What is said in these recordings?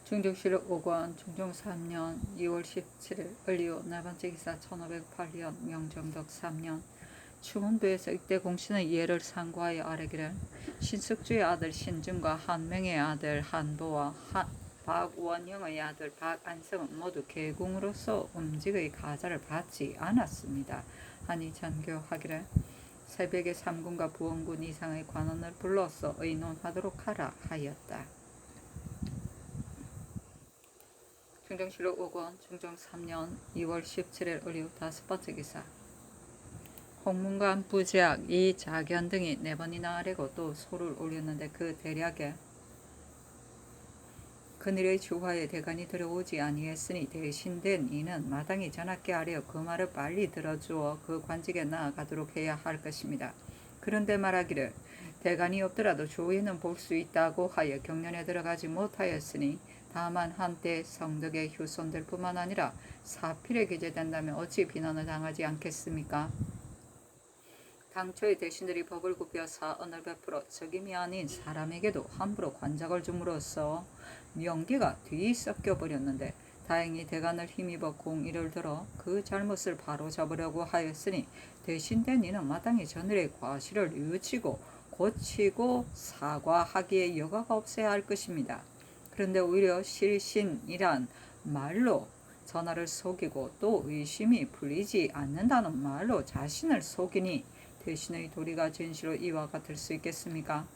중종실록 5권 중종 3년 2월 17일 을리오 나반제 기사 1508년 명정덕 3년 충원도에서 이때 공신의 예를 상고하여 아뢰기를 신석주의 아들 신중과 한명의 아들 한보와 박원영의 아들 박안성은 모두 계궁으로서 음직의 가자를 받지 않았습니다. 하니 전교하기를 새벽에 3군과 부원군 이상의 관원을 불러서 의논하도록 하라 하였다. 중종실록 5권 중종 3년 2월 17일 을리오 5번째 기사 홍문관 부제학 이자견 등이 4번이나 아뢰고 또 소를 올렸는데 그 대략에 그늘의 주화에 대간이 들어오지 아니했으니 대신된 이는 마땅히 전하께 아뢰어 그 말을 빨리 들어주어 그 관직에 나아가도록 해야 할 것입니다. 그런데 말하기를 대간이 없더라도 조에는 볼 수 있다고 하여 경련에 들어가지 못하였으니 다만 한때 성덕에 휴손될 뿐만 아니라 사필에 기재된다면 어찌 비난을 당하지 않겠습니까? 당초의 대신들이 법을 굽혀 사언을 베풀어 적임이 아닌 사람에게도 함부로 관작을 줌으로써 명기가 뒤섞여 버렸는데 다행히 대간을 힘입어 공의를 들어 그 잘못을 바로잡으려고 하였으니 대신된 이는 마땅히 전일의 과실을 뉘우치고 고치고 사과하기에 여과가 없어야 할 것입니다. 그런데 오히려 실신이란 말로 전하를 속이고 또 의심이 풀리지 않는다는 말로 자신을 속이니 대신의 도리가 진실로 이와 같을 수 있겠습니까?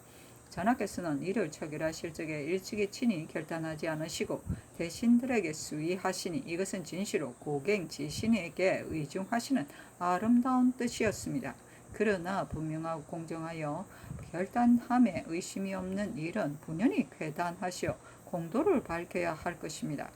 전하께서는 이를 처결하실 적에 일찍이 친히 결단하지 않으시고 대신들에게 수의하시니 이것은 진실로 고갱지신에게 의중하시는 아름다운 뜻이었습니다. 그러나 분명하고 공정하여 결단함에 의심이 없는 일은 분연히 쾌단하시어 공도를 밝혀야 할 것입니다.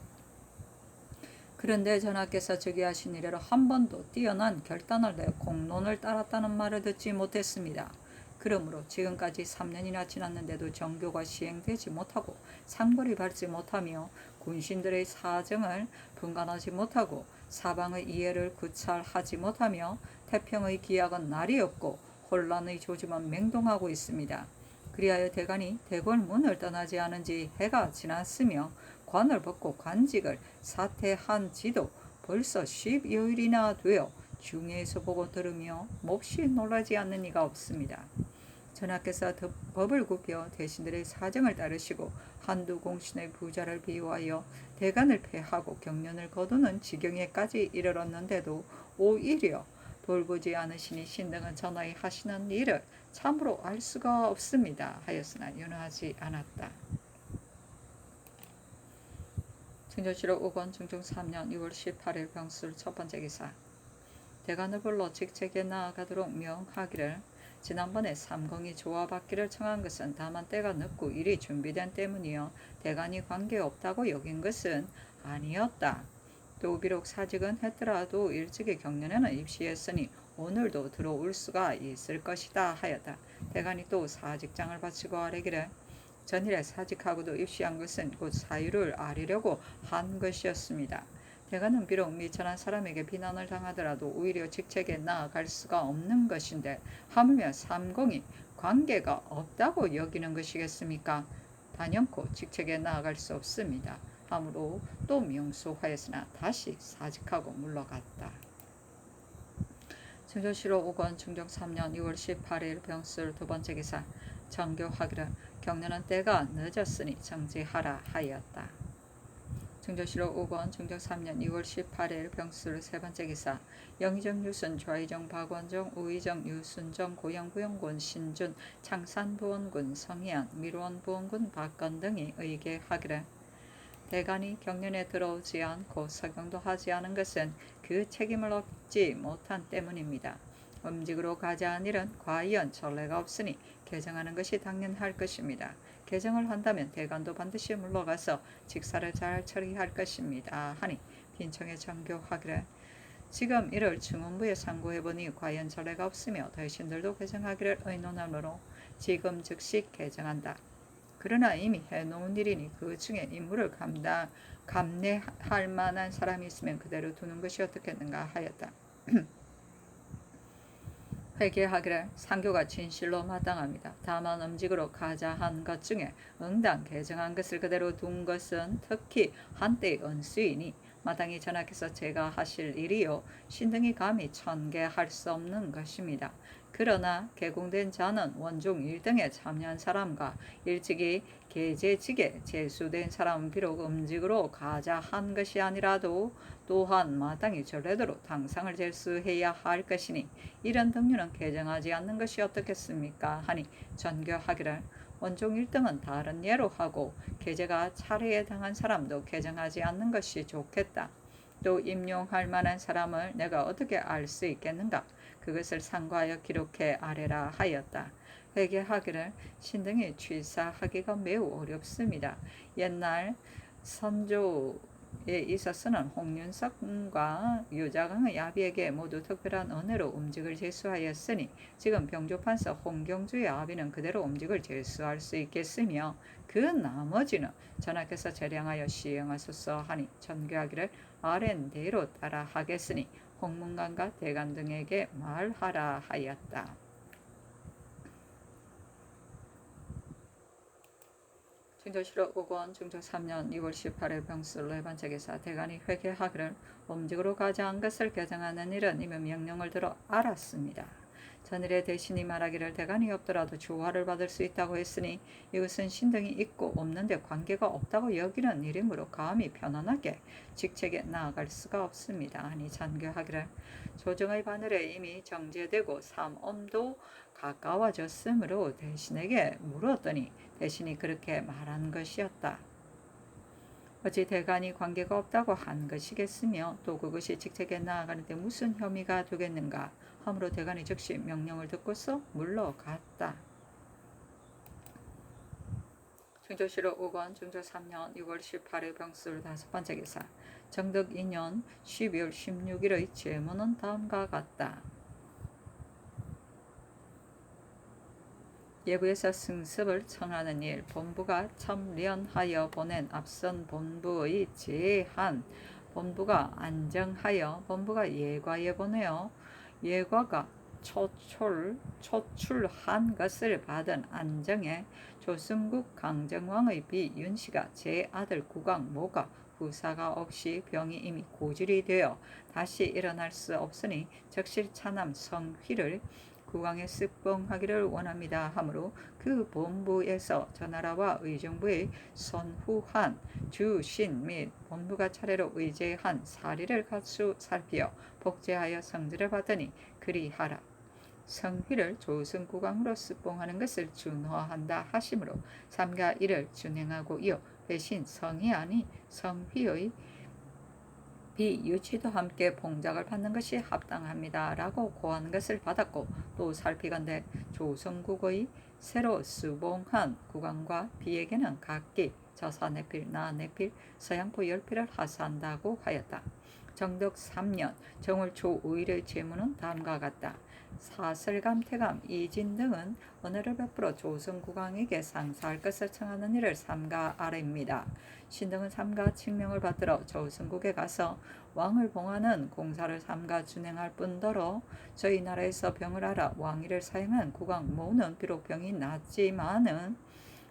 그런데 전하께서 즉위하신 이래로 한 번도 뛰어난 결단을 내어 공론을 따랐다는 말을 듣지 못했습니다. 그러므로 지금까지 3년이나 지났는데도 정교가 시행되지 못하고 상벌이 밟지 못하며 군신들의 사정을 분간하지 못하고 사방의 이해를 구찰하지 못하며 태평의 기약은 날이 없고 혼란의 조짐은 맹동하고 있습니다. 그리하여 대간이 대궐문을 떠나지 않은 지 해가 지났으며 관을 벗고 관직을 사퇴한 지도 벌써 10여일이나 되어 중에서 보고 들으며 몹시 놀라지 않는 이가 없습니다. 전하께서 법을 굽혀 대신들의 사정을 따르시고 한두 공신의 부자를 비유하여 대간을 패하고 경련을 거두는 지경에까지 이르렀는데도 오히려 돌보지 않으시니 신등은 전하의 하시는 일을 참으로 알 수가 없습니다 하였으나 윤허하지 않았다. 중종실록 5권 중종 3년 6월 18일 병술 첫번째 기사 대간을 불러 직책에 나아가도록 명하기를 지난번에 삼공이 조화받기를 청한 것은 다만 때가 늦고 일이 준비된 때문이요 대간이 관계없다고 여긴 것은 아니었다. 또 비록 사직은 했더라도 일찍이 경련에는 입시했으니 오늘도 들어올 수가 있을 것이다 하였다. 대간이 또 사직장을 바치고 아뢰기를 전일에 사직하고도 입시한 것은 곧 사유를 아리려고 한 것이었습니다. 대간은 비록 미천한 사람에게 비난을 당하더라도 오히려 직책에 나아갈 수가 없는 것인데 하물며 삼공이 관계가 없다고 여기는 것이겠습니까? 단연코 직책에 나아갈 수 없습니다. 함으로 또 명수하였으나 다시 사직하고 물러갔다. 중종실록 5권 중종 3년 6월 18일 병술 두번째 기사 정교하기를 경련은 때가 늦었으니 정지하라 하였다. 중종실록 5권 중종 3년 6월 18일 병술 세번째 기사 영의정 유순 좌의정 박원정 우의정 유순정 고영부영군 신준 창산부원군 성희안 밀원부원군 박건 등이 의계하기를 대간이 경련에 들어오지 않고 서경도 하지 않은 것은 그 책임을 얻지 못한 때문입니다. 음직으로 가자한 일은 과연 전례가 없으니 개정하는 것이 당연할 것입니다. 개정을 한다면 대간도 반드시 물러가서 직사를 잘 처리할 것입니다. 하니 빈청에 정교하기를 지금 이를 중원부에 상고해보니 과연 전례가 없으며 대신들도 개정하기를 의논하므로 지금 즉시 개정한다. 그러나 이미 해놓은 일이니 그 중에 임무를 감내할 만한 사람이 있으면 그대로 두는 것이 어떻겠는가 하였다. 회개하기를 상교가 진실로 마땅합니다. 다만 음직으로 가자 한 것 중에 응당 개정한 것을 그대로 둔 것은 특히 한때의 은수이니 마땅히 전하께서 제가 하실 일이요 신등이 감히 천개할 수 없는 것입니다. 그러나 개공된 자는 원종 1등에 참여한 사람과 일찍이 계제직에 제수된 사람은 비록 음직으로 가자 한 것이 아니라도 또한 마땅히 전례대로 당상을 제수해야 할 것이니 이런 등류는 개정하지 않는 것이 어떻겠습니까? 하니 전교하기를 원종 1등은 다른 예로 하고 계제가 차례에 당한 사람도 개정하지 않는 것이 좋겠다. 또 임용할 만한 사람을 내가 어떻게 알 수 있겠는가? 그것을 상고하여 기록해 아래라 하였다. 회개하기를 신등이 취사하기가 매우 어렵습니다. 옛날 선조에 있어서는 홍윤석과 유자강의 아비에게 모두 특별한 은혜로 음직을 제수하였으니 지금 병조판서 홍경주의 아비는 그대로 음직을 제수할 수 있겠으며 그 나머지는 전하께서 재량하여 시행하소서 하니 전교하기를 아랜대로 따라 하겠으니 홍문관과 대간 등에게 말하라 하였다. 중조실록 5권 중조 3년 2월 18일 병술 레반책에서 대간이 회개하기를 음직으로 가져한 것을 개정하는 일은 이미 명령을 들어 알았습니다. 전일에 대신이 말하기를 대간이 없더라도 조화를 받을 수 있다고 했으니 이것은 신등이 있고 없는데 관계가 없다고 여기는 일이므로 감히 편안하게 직책에 나아갈 수가 없습니다. 아니 잔교하기를 조정의 바늘에 이미 정제되고 삼엄도 가까워졌으므로 대신에게 물었더니 대신이 그렇게 말한 것이었다. 어찌 대간이 관계가 없다고 한 것이겠으며 또 그것이 직책에 나아가는데 무슨 혐의가 되겠는가 하므로 대간이 즉시 명령을 듣고서 물러갔다. 중조실록 5권 중조 3년 6월 18일 병술 5번째 기사 정덕 2년 12월 16일의 제문은 다음과 같다. 예부에서 승습을 청하는 일, 본부가 첨련하여 보낸 앞선 본부의 제한, 본부가 안정하여 본부가 예과에 보내어 예과가 초출한 것을 받은 안정에 조승국 강정왕의 비 윤씨가 제 아들 국왕모가 후사가 없이 병이 이미 고질이 되어 다시 일어날 수 없으니 적실 차남 성휘를 국왕에 습봉하기를 원합니다 하므로 그 본부에서 전하라와 의정부의 선후한 주신 및 본부가 차례로 의제한 사리를 갖수 살피어 복제하여 성지를 받으니 그리하라. 성휘를 조승국왕으로 습봉하는 것을 준허한다 하시므로 삼가 이를 준행하고 이어 대신 성이 아니 성휘의 비유치도 함께 봉작을 받는 것이 합당합니다 라고 고한 것을 받았고 또 살피건대 조성국의 새로 수봉한 국왕과 비에게는 각기 저사내필 나내필 서양포 10필을 하사한다고 하였다. 정덕 3년 정월 초 5일의 제문은 다음과 같다. 사설감, 태감, 이진 등은 은혜를 베풀어 조선국왕에게 상사할 것을 청하는 일을 삼가 아래입니다. 신등은 삼가 칙명을 받들어 조선국에 가서 왕을 봉하는 공사를 삼가 준행할 뿐더러 저희 나라에서 병을 앓아 왕위를 사용한 국왕 모는 비록 병이 낫지만은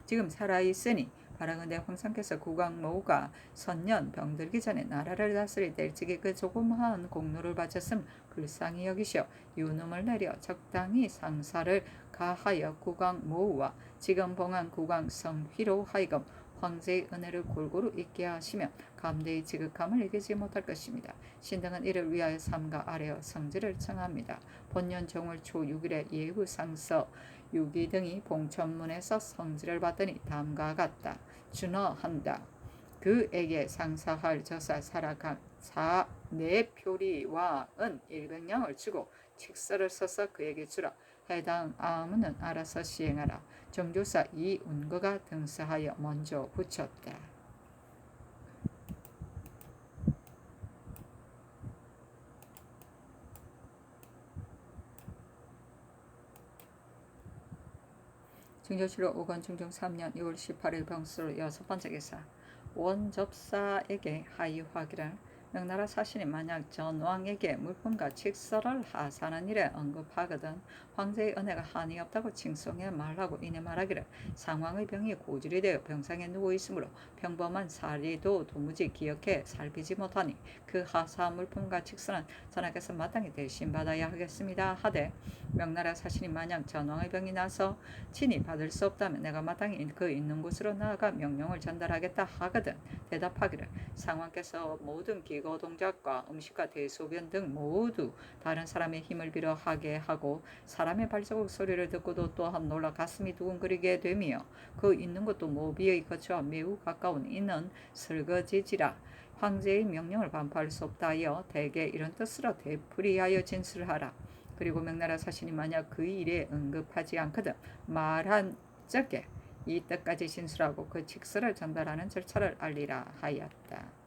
지금 살아있으니 바라건대 황상께서 국왕모가 선년 병들기 전에 나라를 다스릴 때 일찍이 그 조그마한 공로를 바쳤음 불쌍히 여기시어 유눔을 내려 적당히 상사를 가하여 국왕모와 지금 봉한 국왕 성휘로 하여금 황제의 은혜를 골고루 잊게 하시면 감대의 지극함을 이기지 못할 것입니다. 신등은 이를 위하여 삼가 아래어 성지를 청합니다. 본년 정월 초 6일에 예후상서 6위 등이 봉천문에서 성지를 받더니 다음과 같다. 준허한다. 그에게 상사할 저사 사라감 사내표리와 은 100냥을 주고 칙서를 써서 그에게 주라. 해당 아무는 알아서 시행하라. 정조사 이운거가 등서하여 먼저 붙였다. 중조실록 5권 중종 3년 2월 18일 병술 6번째 기사 원접사에게 하의하기를 명나라 사신이 만약 전왕에게 물품과 직서를 하사하는 일에 언급하거든 황제의 은혜가 한이 없다고 칭송해 말하고 이내 말하기를 상왕의 병이 고질이 되어 병상에 누워 있으므로 평범한 사리도 도무지 기억해 살피지 못하니 그 하사한 물품과 직서는 전하께서 마땅히 대신받아야 하겠습니다 하되 명나라 사신이 만약 전왕의 병이 나서 친히 받을 수 없다면 내가 마땅히 그 있는 곳으로 나아가 명령을 전달하겠다 하거든 대답하기를 상왕께서 모든 기거 동작과 음식과 대소변 등 모두 다른 사람의 힘을 빌어 하게 하고 사람의 발자국 소리를 듣고도 또한 놀라 가슴이 두근거리게 되며 그 있는 곳도 모비의 거처와 매우 가까운 이는 설거지지라 황제의 명령을 반포할 수 없다 하여 대개 이런 뜻으로 되풀이하여 진술하라. 그리고 명나라 사신이 만약 그 일에 언급하지 않거든 말한 적에 이 뜻까지 진술하고 그 직서를 전달하는 절차를 알리라 하였다.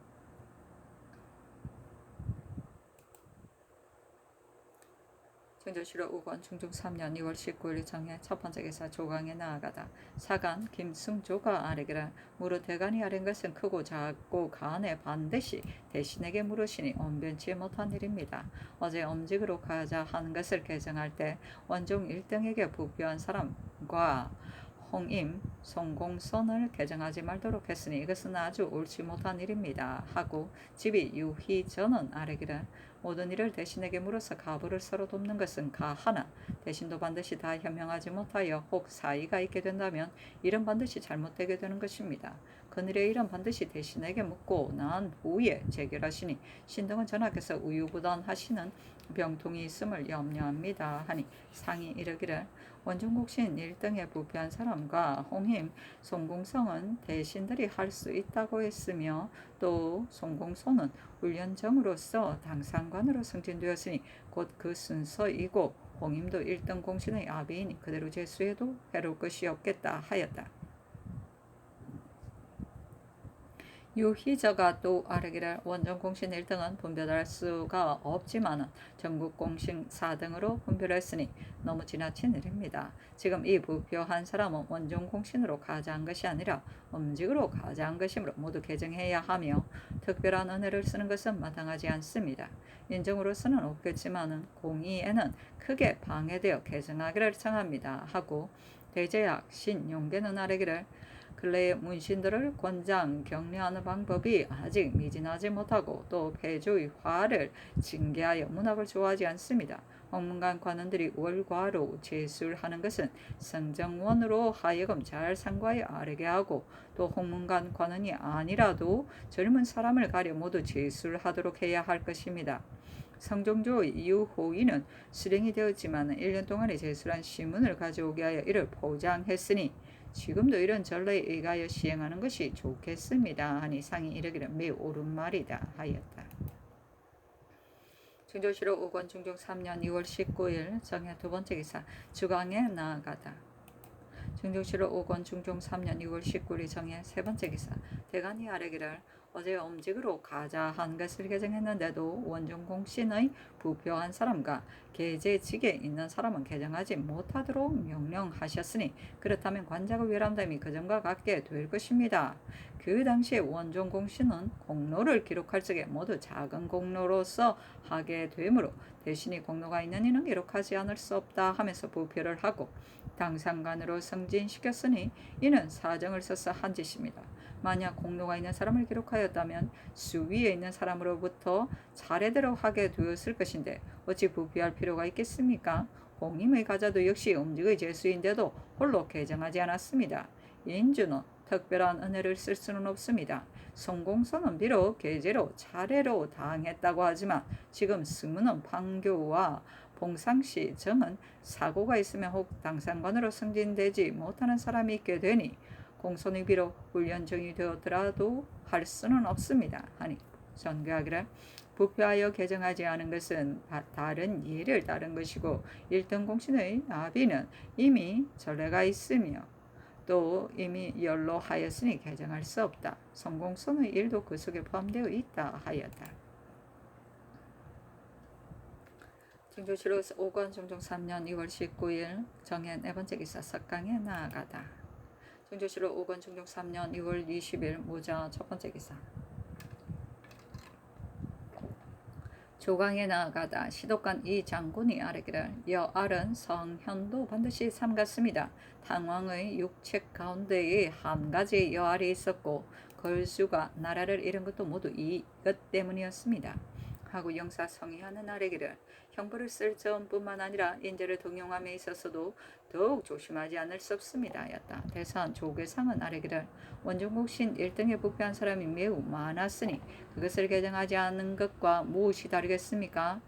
청조실록 5권 중종 3년 2월 19일 정해 첫 번째 기사 조강에 나아가다. 사간 김승조가 아뢰기를 무릇 대간이 아뢰는 것은 크고 작고 간에 반드시 대신에게 물으시니 언변치 못한 일입니다. 어제 엄직으로 가자 하는 것을 개정할 때 원종 1등에게 부표한 사람과 홍임, 송공선을 개정하지 말도록 했으니 이것은 아주 옳지 못한 일입니다. 하고 집이 유희 전은 아뢰기를 모든 일을 대신에게 물어서 가부를 서로 돕는 것은 가하나 대신도 반드시 다 현명하지 못하여 혹 사이가 있게 된다면 일은 반드시 잘못되게 되는 것입니다. 그늘의 일은 반드시 대신에게 묻고 난 후에 재결하시니 신등은 전하께서 우유부단하시는 병통이 있음을 염려합니다. 하니 상이 이르기를 원종국신 1등에 부패한 사람과 홍임, 송공성은 대신들이 할 수 있다고 했으며 또 송공소는 훈련정으로서 당상관으로 승진되었으니 곧 그 순서이고 홍임도 1등 공신의 아비이니 그대로 제수해도 해로울 것이 없겠다 하였다. 유희저가 또 아뢰기를 원정공신 1등은 분별할 수가 없지만은 전국공신 4등으로 분별했으니 너무 지나친 일입니다. 지금 이 부표한 사람은 원정공신으로 가자한 것이 아니라 음직으로 가자한 것이므로 모두 개정해야 하며 특별한 은혜를 쓰는 것은 마땅하지 않습니다. 인정으로서는 없겠지만은 공의에는 크게 방해되어 개정하기를 청합니다. 하고 대제약 신용계는 아뢰기를 근래의 문신들을 권장 격려하는 방법이 아직 미진하지 못하고 또 폐조의 화를 징계하여 문학을 좋아하지 않습니다. 홍문관 관원들이 월과로 제술하는 것은 성정원으로 하여금 잘 상과에 아뢰게 하고 또 홍문관 관원이 아니라도 젊은 사람을 가려 모두 제술하도록 해야 할 것입니다. 성종조 이후호위는 수령이 되었지만 1년 동안에 제술한 시문을 가져오게 하여 이를 포장했으니 지금도 이런 전례에 의하여 시행하는 것이 좋겠습니다. 하니 상이 이르기를 매우 옳은 말이다 하였다. 중조실록 5권 중종 3년 2월 19일 정해 두 번째 기사 주강에 나아가다. 중조실록 5권 중종 3년 2월 19일 정해 세 번째 기사 대간이 아뢰기를 어제 엄직으로 가자 한 것을 개정했는데도 원종공신의 부표한 사람과 계제직에 있는 사람은 개정하지 못하도록 명령하셨으니 그렇다면 관작의 외람됨이 그전과 같게 될 것입니다. 그 당시에 원종공신은 공로를 기록할 적에 모두 작은 공로로서 하게 되므로 대신이 공로가 있는 이는 기록하지 않을 수 없다 하면서 부표를 하고 당상관으로 승진시켰으니 이는 사정을 써서 한 짓입니다. 만약 공로가 있는 사람을 기록하였다면 수위에 있는 사람으로부터 차례대로 하게 되었을 것인데 어찌 부피할 필요가 있겠습니까? 공임의 가자도 역시 음직의 제수인데도 홀로 개정하지 않았습니다. 인주는 특별한 은혜를 쓸 수는 없습니다. 성공서는 비록 계제로 차례로 당했다고 하지만 지금 승무는 판교와 봉상시 정은 사고가 있으면 혹 당상관으로 승진되지 못하는 사람이 있게 되니 공손이 비록 훈련정이 되었더라도 할 수는 없습니다. 하니 전교하기를 부표하여 개정하지 않은 것은 다른 예를 따른 것이고 1등 공신의 아비는 이미 전례가 있으며 또 이미 연로하였으니 개정할 수 없다. 성공선의 일도 그 속에 포함되어 있다 하였다. 중조실록 5권 중종 3년 2월 19일 정해 네 번째 기사 석강에 나아가다. 중조실록 5권 중종 3년 2월 20일 모자 첫 번째 기사 조강에 나아가다 시독간 이 장군이 아뢰기를 여알은 성현도 반드시 삼갔습니다. 당왕의 육책 가운데에 한 가지 여알이 있었고 걸수가 나라를 잃은 것도 모두 이것 때문이었습니다. 하고 영사 성희하는 아뢰기를 형벌을 쓸 점뿐만 아니라 인재를 등용함에 있어서도 더욱 조심하지 않을 수 없습니다. 였다. 대사한 조계상은 아뢰기를 원종국신 1등에 부패한 사람이 매우 많았으니 그것을 개정하지 않은 것과 무엇이 다르겠습니까?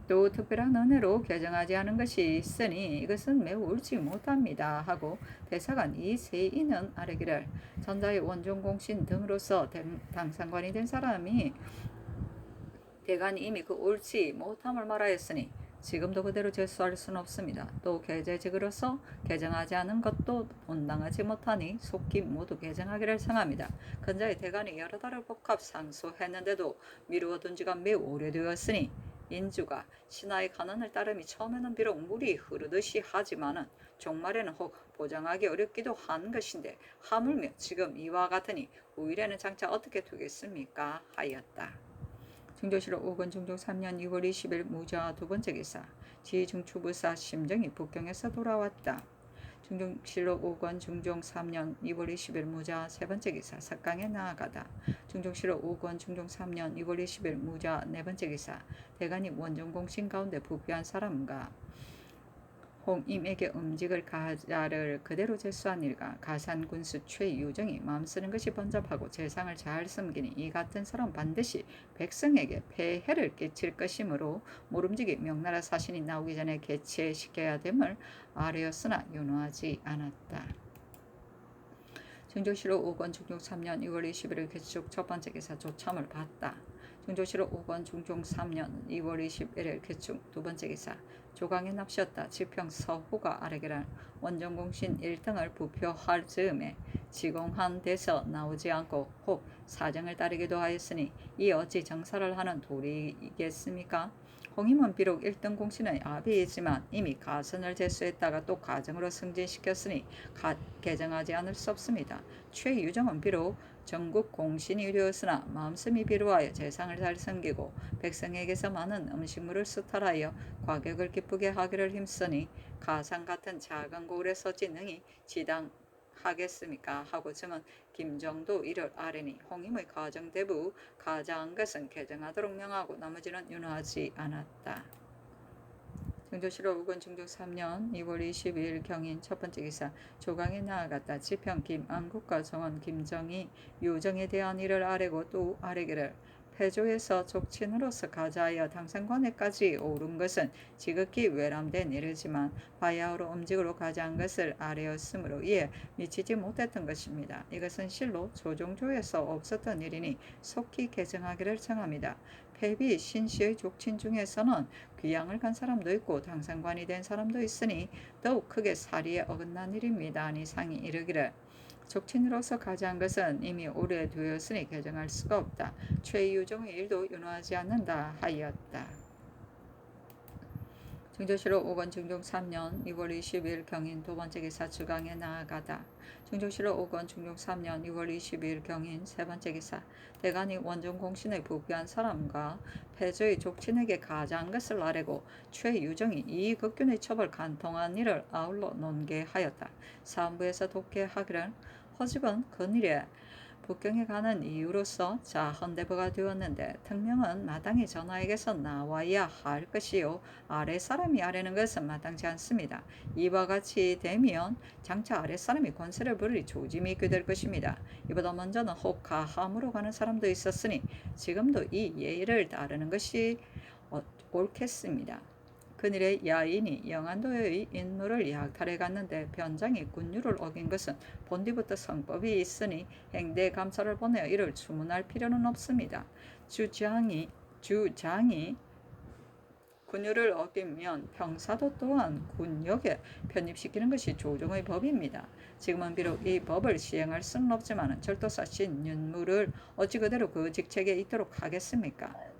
또 특별한 은혜로 개정하지 않은 것이 있으니 이것은 매우 옳지 못합니다. 하고 대사관 이 세인은 아뢰기를 전자의 원종공신 등으로서 당상관이 된 사람이 대간이 이미 그 옳지 못함을 말하였으니 지금도 그대로 제수할 수는 없습니다. 또 계제직으로서 개정하지 않은 것도 온당하지 못하니 속히 모두 개정하기를 청합니다. 근자의 대간이 여러 달을 복합 상소했는데도 미루어둔 지가 매우 오래되었으니 인주가 신하의 간언을 따름이 처음에는 비록 물이 흐르듯이 하지만은 종말에는 혹 보장하기 어렵기도 한 것인데 하물며 지금 이와 같으니 후일에는 장차 어떻게 되겠습니까? 하였다. 중조실록 5권 중종 3년 2월 20일 무자 두 번째 기사 지중추부사 심정이 북경에서 돌아왔다. 중종실록 5권 중종 3년 2월 20일 무자 세 번째 기사 석강에 나아가다. 중종실록 5권 중종 3년 2월 20일 무자 네 번째 기사 대간이 원정공신 가운데 부패한 사람과 홍임에게 음직을 가자를 그대로 제수한 일과 가산군수 최유정이 마음 쓰는 것이 번잡하고 재상을 잘 섬기니 이 같은 사람 반드시 백성에게 폐해를 끼칠 것이므로 모름지기 명나라 사신이 나오기 전에 개최시켜야 됨을 아뢰었으나 윤호하지 않았다. 중조실록 5권 중종 3년 2월 21일 개축 첫 번째 기사 조참을 받다. 중조실록 5권 중종 3년 2월 21일 개축 두 번째 기사 조강에 납시었다. 지평 서호가 아뢰기를 원정공신 1등을 부표할 즈음에 지공한 데서 나오지 않고 혹 사정을 따르기도 하였으니 이 어찌 정사를 하는 도리이겠습니까? 홍임은 비록 1등 공신의 아비이지만 이미 가선을 제수했다가 또 가정으로 승진시켰으니 개정하지 않을 수 없습니다. 최유정은 비록 전국 공신이 되었으나 마음씀이 비루하여 재상을 잘 섬기고 백성에게서 많은 음식물을 수탈하여 과격을 기쁘게 하기를 힘쓰니 가상 같은 작은 고을에 서지 능히 지당하겠습니까? 하고 증은 김정도 이를 아뢰니 홍임의 가정대부 가자한 것은 개정하도록 명하고 나머지는 윤호하지 않았다. 중조실록 5권 중종 3년 2월 22일 경인 첫 번째 기사 조강에 나아갔다. 지평 김안국과 정원 김정이 요정에 대한 일을 아뢰고 또 아뢰기를 패조에서 족친으로서 가자하여 당상관에까지 오른 것은 지극히 외람된 일이지만 바야흐로 음직으로 가자한 것을 아뢰었으므로 이에 미치지 못했던 것입니다. 이것은 실로 조종조에서 없었던 일이니 속히 개정하기를 청합니다. 패비 신씨의 족친 중에서는 귀양을 간 사람도 있고 당상관이 된 사람도 있으니 더욱 크게 사리에 어긋난 일입니다. 아니 상이 이르기를 족친으로서 가자한 것은 이미 오래되었으니 개정할 수가 없다. 최유정의 일도 윤호하지 않는다 하였다. 중조실록 5권 중종 3년 2월 20일 경인 두 번째 기사 주강에 나아가다. 중조실록 5권 중종 3년 2월 22일 경인 세 번째 기사 대간이 원정공신의 부패한 사람과 패조의 족친에게 가자한 것을 아뢰고 최유정이 이 극균의 처벌 간통한 일을 아울러 논계하였다. 사헌부에서 독해하기를 허집은 근일에 북경에 가는 이유로서 자헌대부가 되었는데 특명은 마땅히 전하에게서 나와야 할 것이요 아랫사람이 아뢰는 것은 마땅치 않습니다. 이와 같이 되면 장차 아랫사람이 권세를 부릴 조짐이 있게 될 것입니다. 이보다 먼저는 혹 가함으로 가는 사람도 있었으니 지금도 이 예의를 따르는 것이 옳겠습니다. 그늘의 야인이 영안도의 인물을 약탈해 갔는데 변장이 군율을 어긴 것은 본디부터 성법이 있으니 행대 감사를 보내어 이를 주문할 필요는 없습니다. 주장이 군율을 어기면 병사도 또한 군역에 편입시키는 것이 조정의 법입니다. 지금은 비록 이 법을 시행할 수는 없지만 절도사 신윤무를 어찌 그대로 그 직책에 있도록 하겠습니까?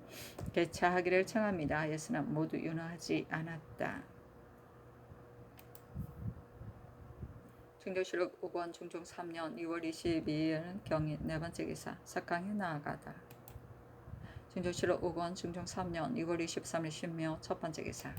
개차하기를 청합니다 하였으나 모두 윤호하지 않았다. 중조실록 5권 중종 3년 2월 22일 경인 네 번째 기사 석강에 나아가다. 증조실록 5권 중종 3년 6월 23일 신묘 첫 번째 기사.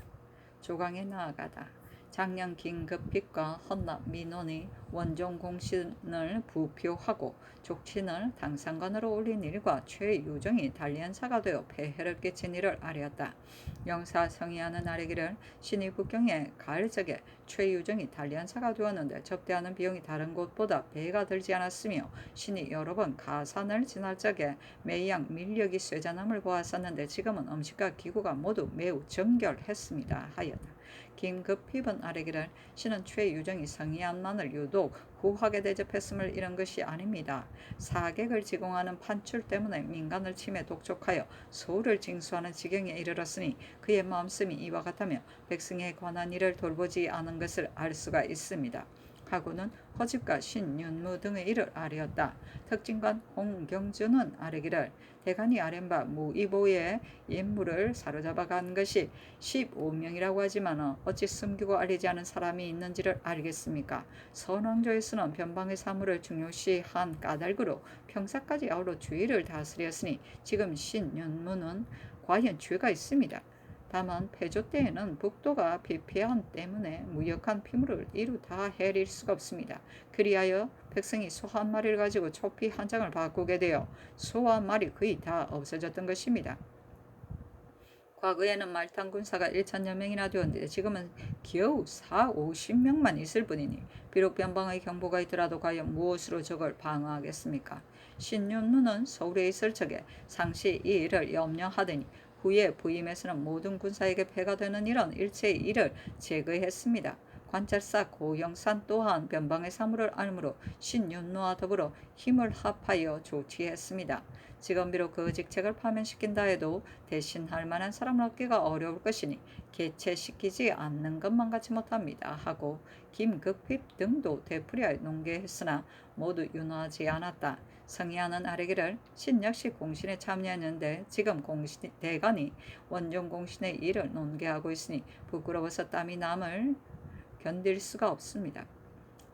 조강에 나아가다. 작년 긴급빚과 헌납 민원이 원종 공신을 부표하고 족친을 당상관으로 올린 일과 최유정이 달리한 사가 되어 폐해를 끼친 일을 아뢰었다. 영사 성의하는 아래기를 신이 북경에 가을 적에 최유정이 달리한 사가 되었는데 적대하는 비용이 다른 곳보다 배가 들지 않았으며 신이 여러 번 가산을 지날 적에 매양 밀력이 쇠잔함을 보았었는데 지금은 음식과 기구가 모두 매우 정결했습니다 하였다. 긴급히번 아래기를 신은 최유정이 성의한만을 유독 후하게 대접했음을 이런 것이 아닙니다. 사객을 지공하는 판출 때문에 민간을 침해 독촉하여 소를 징수하는 지경에 이르렀으니 그의 마음씀이 이와 같다며 백성에 관한 일을 돌보지 않은 것을 알 수가 있습니다. 하고는 허집과 신윤무 등의 일을 아뢰었다. 특징관 홍경준은 아뢰기를 대간이 아랜바 무이보의 인물을 사로잡아 간 것이 15명이라고 하지만 어찌 숨기고 알리지 않은 사람이 있는지를 알겠습니까? 선왕조에서는 변방의 사물을 중요시한 까닭으로 평사까지 아우러 주의를 다스렸으니 지금 신윤무는 과연 죄가 있습니다. 다만 폐조 때에는 북도가 비폐한 때문에 무역한 피물을 이루 다 해릴 수가 없습니다. 그리하여 백성이 소 한 마리를 가지고 초피 한 장을 바꾸게 되어 소 한 마리 거의 다 없어졌던 것입니다. 과거에는 말탄 군사가 1천여 명이나 되었는데 지금은 겨우 40~50명만 있을 뿐이니 비록 변방의 경보가 있더라도 과연 무엇으로 적을 방어하겠습니까? 신윤무는 서울에 있을 적에 상시 이 일을 염려하더니 후에 부임에서는 모든 군사에게 폐가 되는 이런 일체의 일을 제거했습니다. 관찰사 고영산 또한 변방의 사물을 알므로 신윤무와 더불어 힘을 합하여 조치했습니다. 지금 비록 그 직책을 파면시킨다 해도 대신할 만한 사람을 얻기가 어려울 것이니 개최시키지 않는 것만 같이 못합니다 하고 김극핍 등도 되풀이하여 논개했으나 모두 윤허하지 않았다. 성의하는 아래기를 신 역시 공신에 참여했는데 지금 대간이 원종 공신의 일을 논개하고 있으니 부끄러워서 땀이 남을 견딜 수가 없습니다.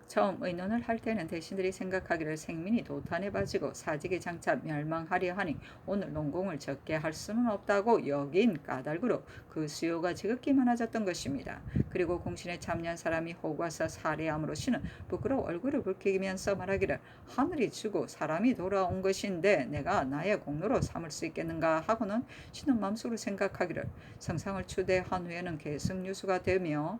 처음 의논을 할 때는 대신들이 생각하기를 생민이 도탄에 빠지고 사직이 장차 멸망하려 하니 오늘 논공을 적게 할 수는 없다고 여긴 까닭으로 그 수요가 지극히 많아졌던 것입니다. 그리고 공신에 참여한 사람이 호과서 살해함으로 신은 부끄러워 얼굴을 붉히면서 말하기를 하늘이 주고 사람이 돌아온 것인데 내가 나의 공로로 삼을 수 있겠는가 하고는 신은 마음속으로 생각하기를 성상을 추대한 후에는 계속 유수가 되어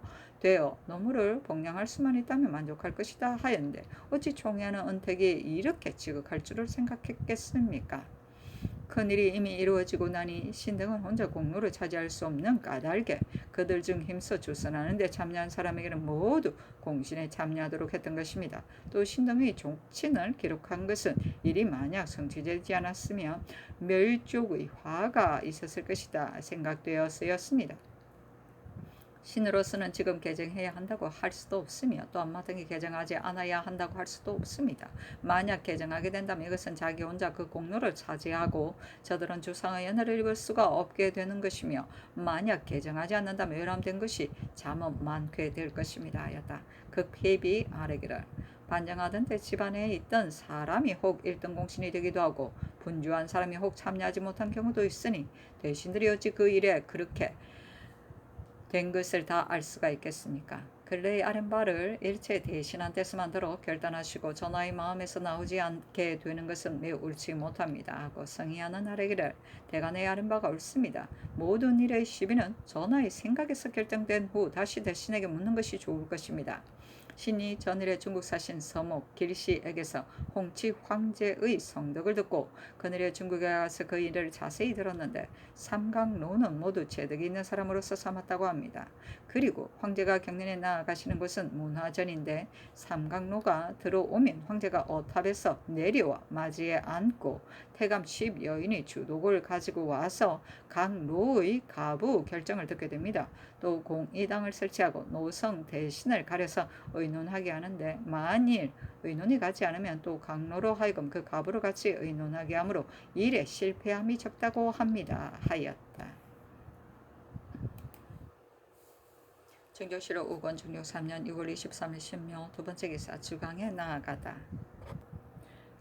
노무를 복량할 수만 있다면 만족할 것이다 하였는데 어찌 총애하는 은택이 이렇게 지극할 줄을 생각했겠습니까? 큰일이 이미 이루어지고 나니 신등은 혼자 공로를 차지할 수 없는 까닭에 그들 중 힘써 주선하는데 참여한 사람에게는 모두 공신에 참여하도록 했던 것입니다. 또 신등의 족친을 기록한 것은 일이 만약 성취되지 않았으면 멸족의 화가 있었을 것이다 생각되어서였습니다. 신으로서는 지금 개정해야 한다고 할 수도 없으며 또 한마당에 개정하지 않아야 한다고 할 수도 없습니다. 만약 개정하게 된다면 이것은 자기 혼자 그 공로를 차지하고 저들은 주상의 연회를 입을 수가 없게 되는 것이며 만약 개정하지 않는다면 외람된 것이 잠엄 많게 될 것입니다 하였다. 극회비 아래기를 반정하던 때 집안에 있던 사람이 혹 1등 공신이 되기도 하고 분주한 사람이 혹 참여하지 못한 경우도 있으니 대신들이 어찌 그 일에 그렇게 된 것을 다 알 수가 있겠습니까? 근래의 아랫바를 일체 대신한 데서만 들어 결단하시고 전하의 마음에서 나오지 않게 되는 것은 매우 옳지 못합니다 하고 성의하는 아래기를 대간의 아랫바가 옳습니다. 모든 일의 시비는 전하의 생각에서 결정된 후 다시 대신에게 묻는 것이 좋을 것입니다. 신이 전일에 중국 사신 서목 길씨에게서 홍치 황제의 성덕을 듣고 그늘에 중국에 가서 그 일을 자세히 들었는데 삼강로는 모두 재덕이 있는 사람으로서 삼았다고 합니다. 그리고 황제가 경련에 나아가시는 곳은 문화전인데 삼강로가 들어오면 황제가 어탑에서 내려와 맞이에 앉고 태감 10여인이 주독을 가지고 와서 각 로의 가부 결정을 듣게 됩니다. 또 공의당을 설치하고 노성 대신을 가려서 의논하게 하는데 만일 의논이 가지 않으면 또 강로로 하여금 그 가부로 같이 의논하게 하므로 일에 실패함이 적다고 합니다 하였다. 증조실록 5권 중종 3년 6월 23일 신묘 두 번째 기사 주강에 나아가다.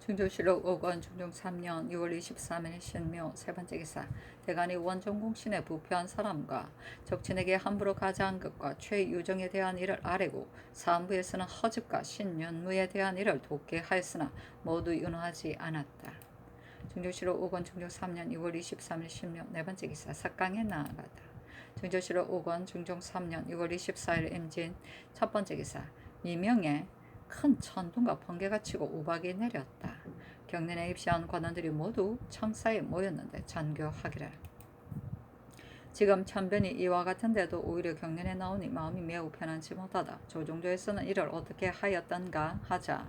중조실록 5권 중종 3년 6월 23일 신묘 세 번째 기사. 대간이 원종공신에 부패한 사람과 적친에게 함부로 가자한 것과 최유정에 대한 일을 아뢰고 사안부에서는 허즙과 신윤무에 대한 일을 돕게 하였으나 모두 윤호하지 않았다. 중조실록 5권 중종 3년 6월 23일 신묘 네 번째 기사. 석강에 나아가다. 중조실록 5권 중종 3년 6월 24일 임진 첫 번째 기사. 미명에 큰 천둥과 번개가 치고 우박이 내렸다. 경nen에 입시한 관원들이 모두 청사에 모였는데 전교하기를. 지금 천변이 이와 같은데도 오히려 경nen에 나오니 마음이 매우 편안치 못하다. 조종조에서는 이를 어떻게 하였던가 하자.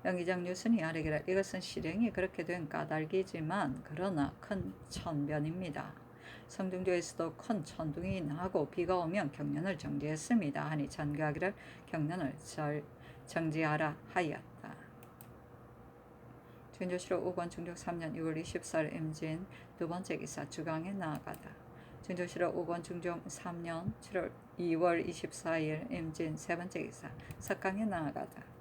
영의정 유순이 아뢰기를 이것은 실행이 그렇게 된 까닭이지만 그러나 큰 천변입니다. 성중조에서도 큰 천둥이 나고 비가 오면 경nen을 정지했습니다. 하니 전교하기를 경nen을 정지하라 하였다. 중조실록 5권 중종 3년 6월 24일 임진 두 번째 기사. 주강에 나아가다. 중조실록 5권 중종 3년 2월 24일 임진 세 번째 기사. 석강에 나아가다.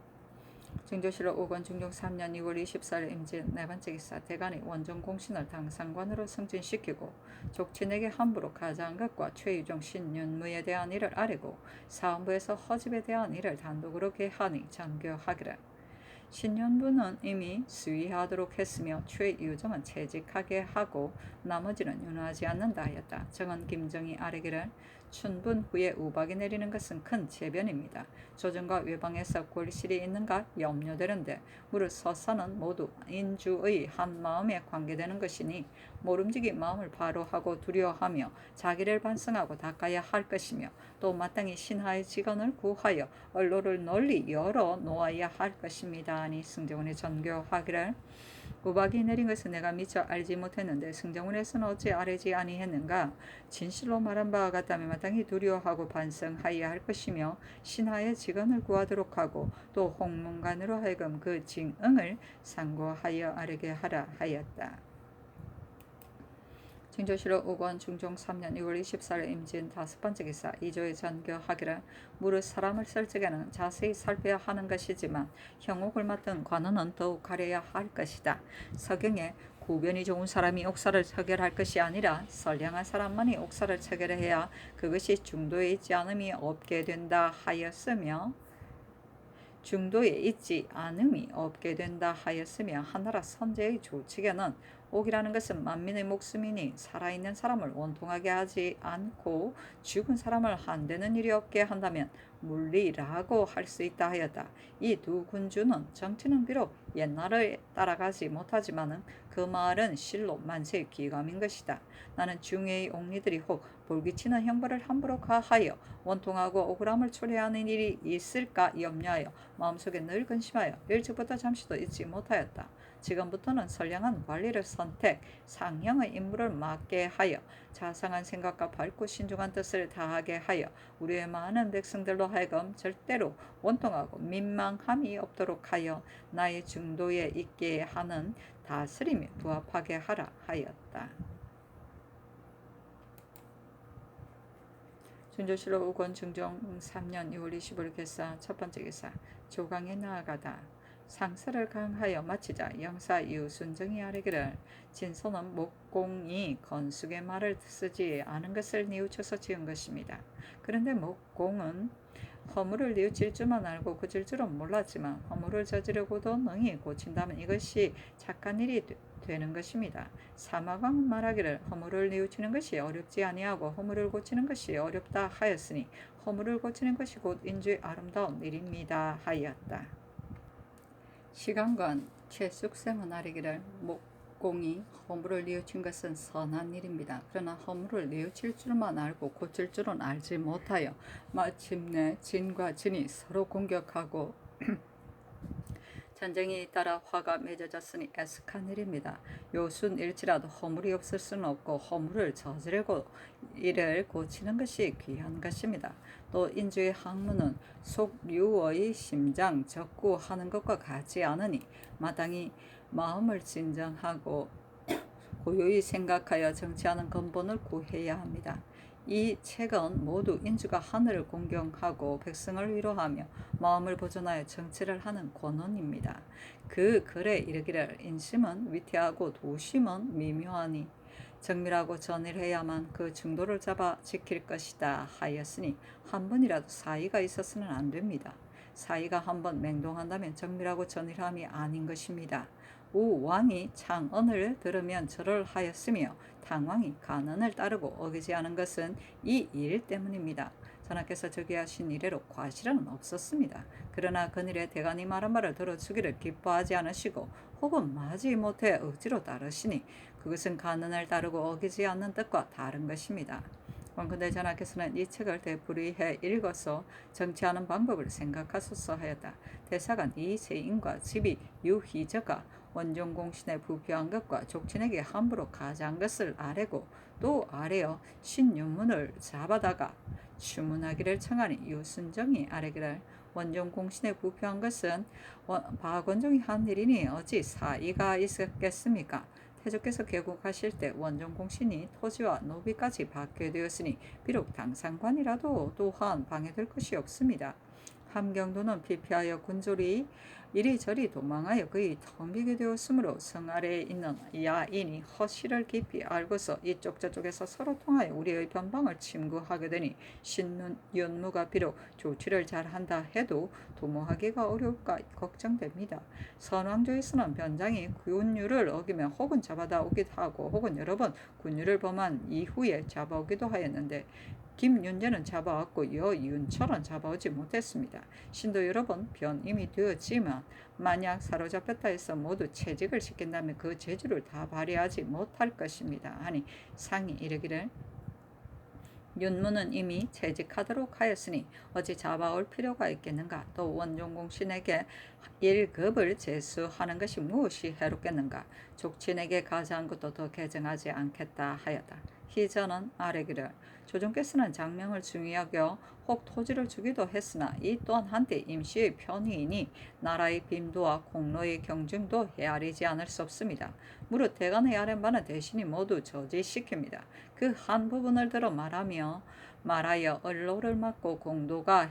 중조실록 5권 중종 3년 2월 24일 임진 네 번째 기사. 대간이 원종공신을 당상관으로 승진시키고 족친에게 함부로 가자한 것과 최유정 신윤무에 대한 일을 아뢰고 사헌부에서 허집에 대한 일을 단독으로 개하니 전교하기를. 신윤무는 이미 수위하도록 했으며 최유정은 채직하게 하고 나머지는 윤호하지 않는다 하였다. 정은 김정이 아뢰기를 춘분 후에 우박이 내리는 것은 큰 재변입니다. 조정과 외방에서 골실이 있는가 염려되는데 무릇 서사는 모두 인주의 한 마음에 관계되는 것이니 모름지기 마음을 바로하고 두려워하며 자기를 반성하고 닦아야 할 것이며 또 마땅히 신하의 직언을 구하여 언로를 널리 열어 놓아야 할 것입니다. 하니 승정원이 전교하기를 우박이 내린 것은 내가 미처 알지 못했는데 승정원에서는 어찌 아뢰지 아니했는가. 진실로 말한 바와 같다면 마땅히 두려워하고 반성하여야 할 것이며 신하의 직언을 구하도록 하고 또 홍문관으로 하여금 그 징응을 상고하여 아뢰게 하라 하였다. 중조실록 5권 중종 3년 6월 24일 임진 다섯 번째 기사. 이조의 전교하기를 무릇 사람을 쓸 적에는 자세히 살펴야 하는 것이지만 형옥을 맡은 관원은 더욱 가려야 할 것이다. 서경에 구변이 좋은 사람이 옥사를 처결할 것이 아니라 선량한 사람만이 옥사를 처결해야 그것이 중도에 있지 않음이 없게 된다 하였으며 하나라 선제의 조칙에는 옥이라는 것은 만민의 목숨이니 살아있는 사람을 원통하게 하지 않고 죽은 사람을 한대는 일이 없게 한다면 물리라고 할 수 있다 하였다. 이 두 군주는 정치는 비록 옛날을 따라가지 못하지만은 그 말은 실로 만세의 귀감인 것이다. 나는 중외의 옥리들이 혹 볼기치는 형벌을 함부로 가하여 원통하고 억울함을 초래하는 일이 있을까 염려하여 마음속에 늘 근심하여 일찍부터 잠시도 잊지 못하였다. 지금부터는 선량한 관리를 선택, 상형의 임무를 맡게 하여 자상한 생각과 밝고 신중한 뜻을 다하게 하여 우리의 많은 백성들로 하여금 절대로 원통하고 민망함이 없도록 하여 나의 중도에 있게 하는 다스림에 부합하게 하라 하였다. 중조실록 5권 중종 3년 6월 25일 개사 첫 번째 기사. 조강에 나아가다. 상서를 강하여 마치자 영사 유순정이 아뢰기를 진소는 목공이 건숙의 말을 쓰지 않은 것을 뉘우쳐서 지은 것입니다. 그런데 목공은 허물을 뉘우칠 줄만 알고 고칠 줄은 몰랐지만 허물을 저지르고도 능히 고친다면 이것이 착한 일이 되는 것입니다. 사마광은 말하기를 허물을 뉘우치는 것이 어렵지 아니하고 허물을 고치는 것이 어렵다 하였으니 허물을 고치는 것이 곧 인주의 아름다운 일입니다 하였다. 시간관 최숙sem은 아뢰기를 목공이 허물을 뉘우친 것은 선한 일입니다. 그러나 허물을 뉘우칠 줄만 알고 고칠 줄은 알지 못하여 마침내 진과 진이 서로 공격하고 전쟁이 따라 화가 맺어졌으니 애석한 일입니다. 요순일치라도 허물이 없을 수는 없고 허물을 저지르고 이를 고치는 것이 귀한 것입니다. 또 인주의 학문은 속류의 심장 적구하는 것과 같지 않으니 마땅히 마음을 진정하고 고요히 생각하여 정치하는 근본을 구해야 합니다. 이 책은 모두 인주가 하늘을 공경하고 백성을 위로하며 마음을 보존하여 정치를 하는 권언입니다. 그 글에 이르기를 인심은 위태하고 도심은 미묘하니 정밀하고 전일해야만 그 중도를 잡아 지킬 것이다 하였으니 한 번이라도 사이가 있어서는 안 됩니다. 사이가 한 번 맹동한다면 정밀하고 전일함이 아닌 것입니다. 우 왕이 창언을 들으면 절을 하였으며 당왕이 간언을 따르고 어기지 않은 것은 이 일 때문입니다. 전하께서 저기하신 이래로 과실은 없었습니다. 그러나 그늘에 대간이 말한 말을 들어주기를 기뻐하지 않으시고 혹은 마지 못해 억지로 따르시니 그것은 간언을 따르고 어기지 않는 뜻과 다른 것입니다. 원근대 전하께서는 이 책을 되풀이해 읽어서 정치하는 방법을 생각하소서 하였다. 대사관 이세인과 집이 유희저가 원종공신에 부표한 것과 족친에게 함부로 가장 것을 아뢰고 또 아뢰어 신윤문을 잡아다가 추문하기를 청하니 유순정이 아뢰기를 원종공신에 부표한 것은 박원종이 한 일이니 어찌 사이가 있었겠습니까? 태조께서 개국하실 때 원종공신이 토지와 노비까지 받게 되었으니 비록 당상관이라도 또한 방해될 것이 없습니다. 함경도는 피폐하여 군졸이 이리저리 도망하여 거의 텅비게 되었으므로 성 아래에 있는 야인이 허실을 깊이 알고서 이쪽 저쪽에서 서로 통하여 우리의 변방을 침구하게 되니 신윤무가 비록 조치를 잘한다 해도 도모하기가 어려울까 걱정됩니다. 선왕조에서는 변장이 군율을 어기면 혹은 잡아다 오기도 하고 혹은 여러 번 군율을 범한 이후에 잡아오기도 하였는데 김윤재는 잡아왔고 여윤철은 잡아오지 못했습니다. 신도 여러 번 변임이 되었지만 만약 사로잡혔다 해서 모두 채직을 시킨다면 그 재주를 다 발휘하지 못할 것입니다. 하니 상이 이르기를 윤무는 이미 채직하도록 하였으니 어찌 잡아올 필요가 있겠는가? 또 원종공신에게 1급을 제수하는 것이 무엇이 해롭겠는가? 족친에게 가자한 것도 더 개정하지 않겠다 하였다. 희전은 아뢰기를 조정께서는 장명을 중요하여 혹 토지를 주기도 했으나 이 또한 한때 임시의 편의이니 나라의 빈도와 공로의 경쟁도 헤아리지 않을 수 없습니다. 무릇 대간의 아랫바는 대신이 모두 저지시킵니다. 그 한 부분을 들어 말하여 언로를 막고 공도가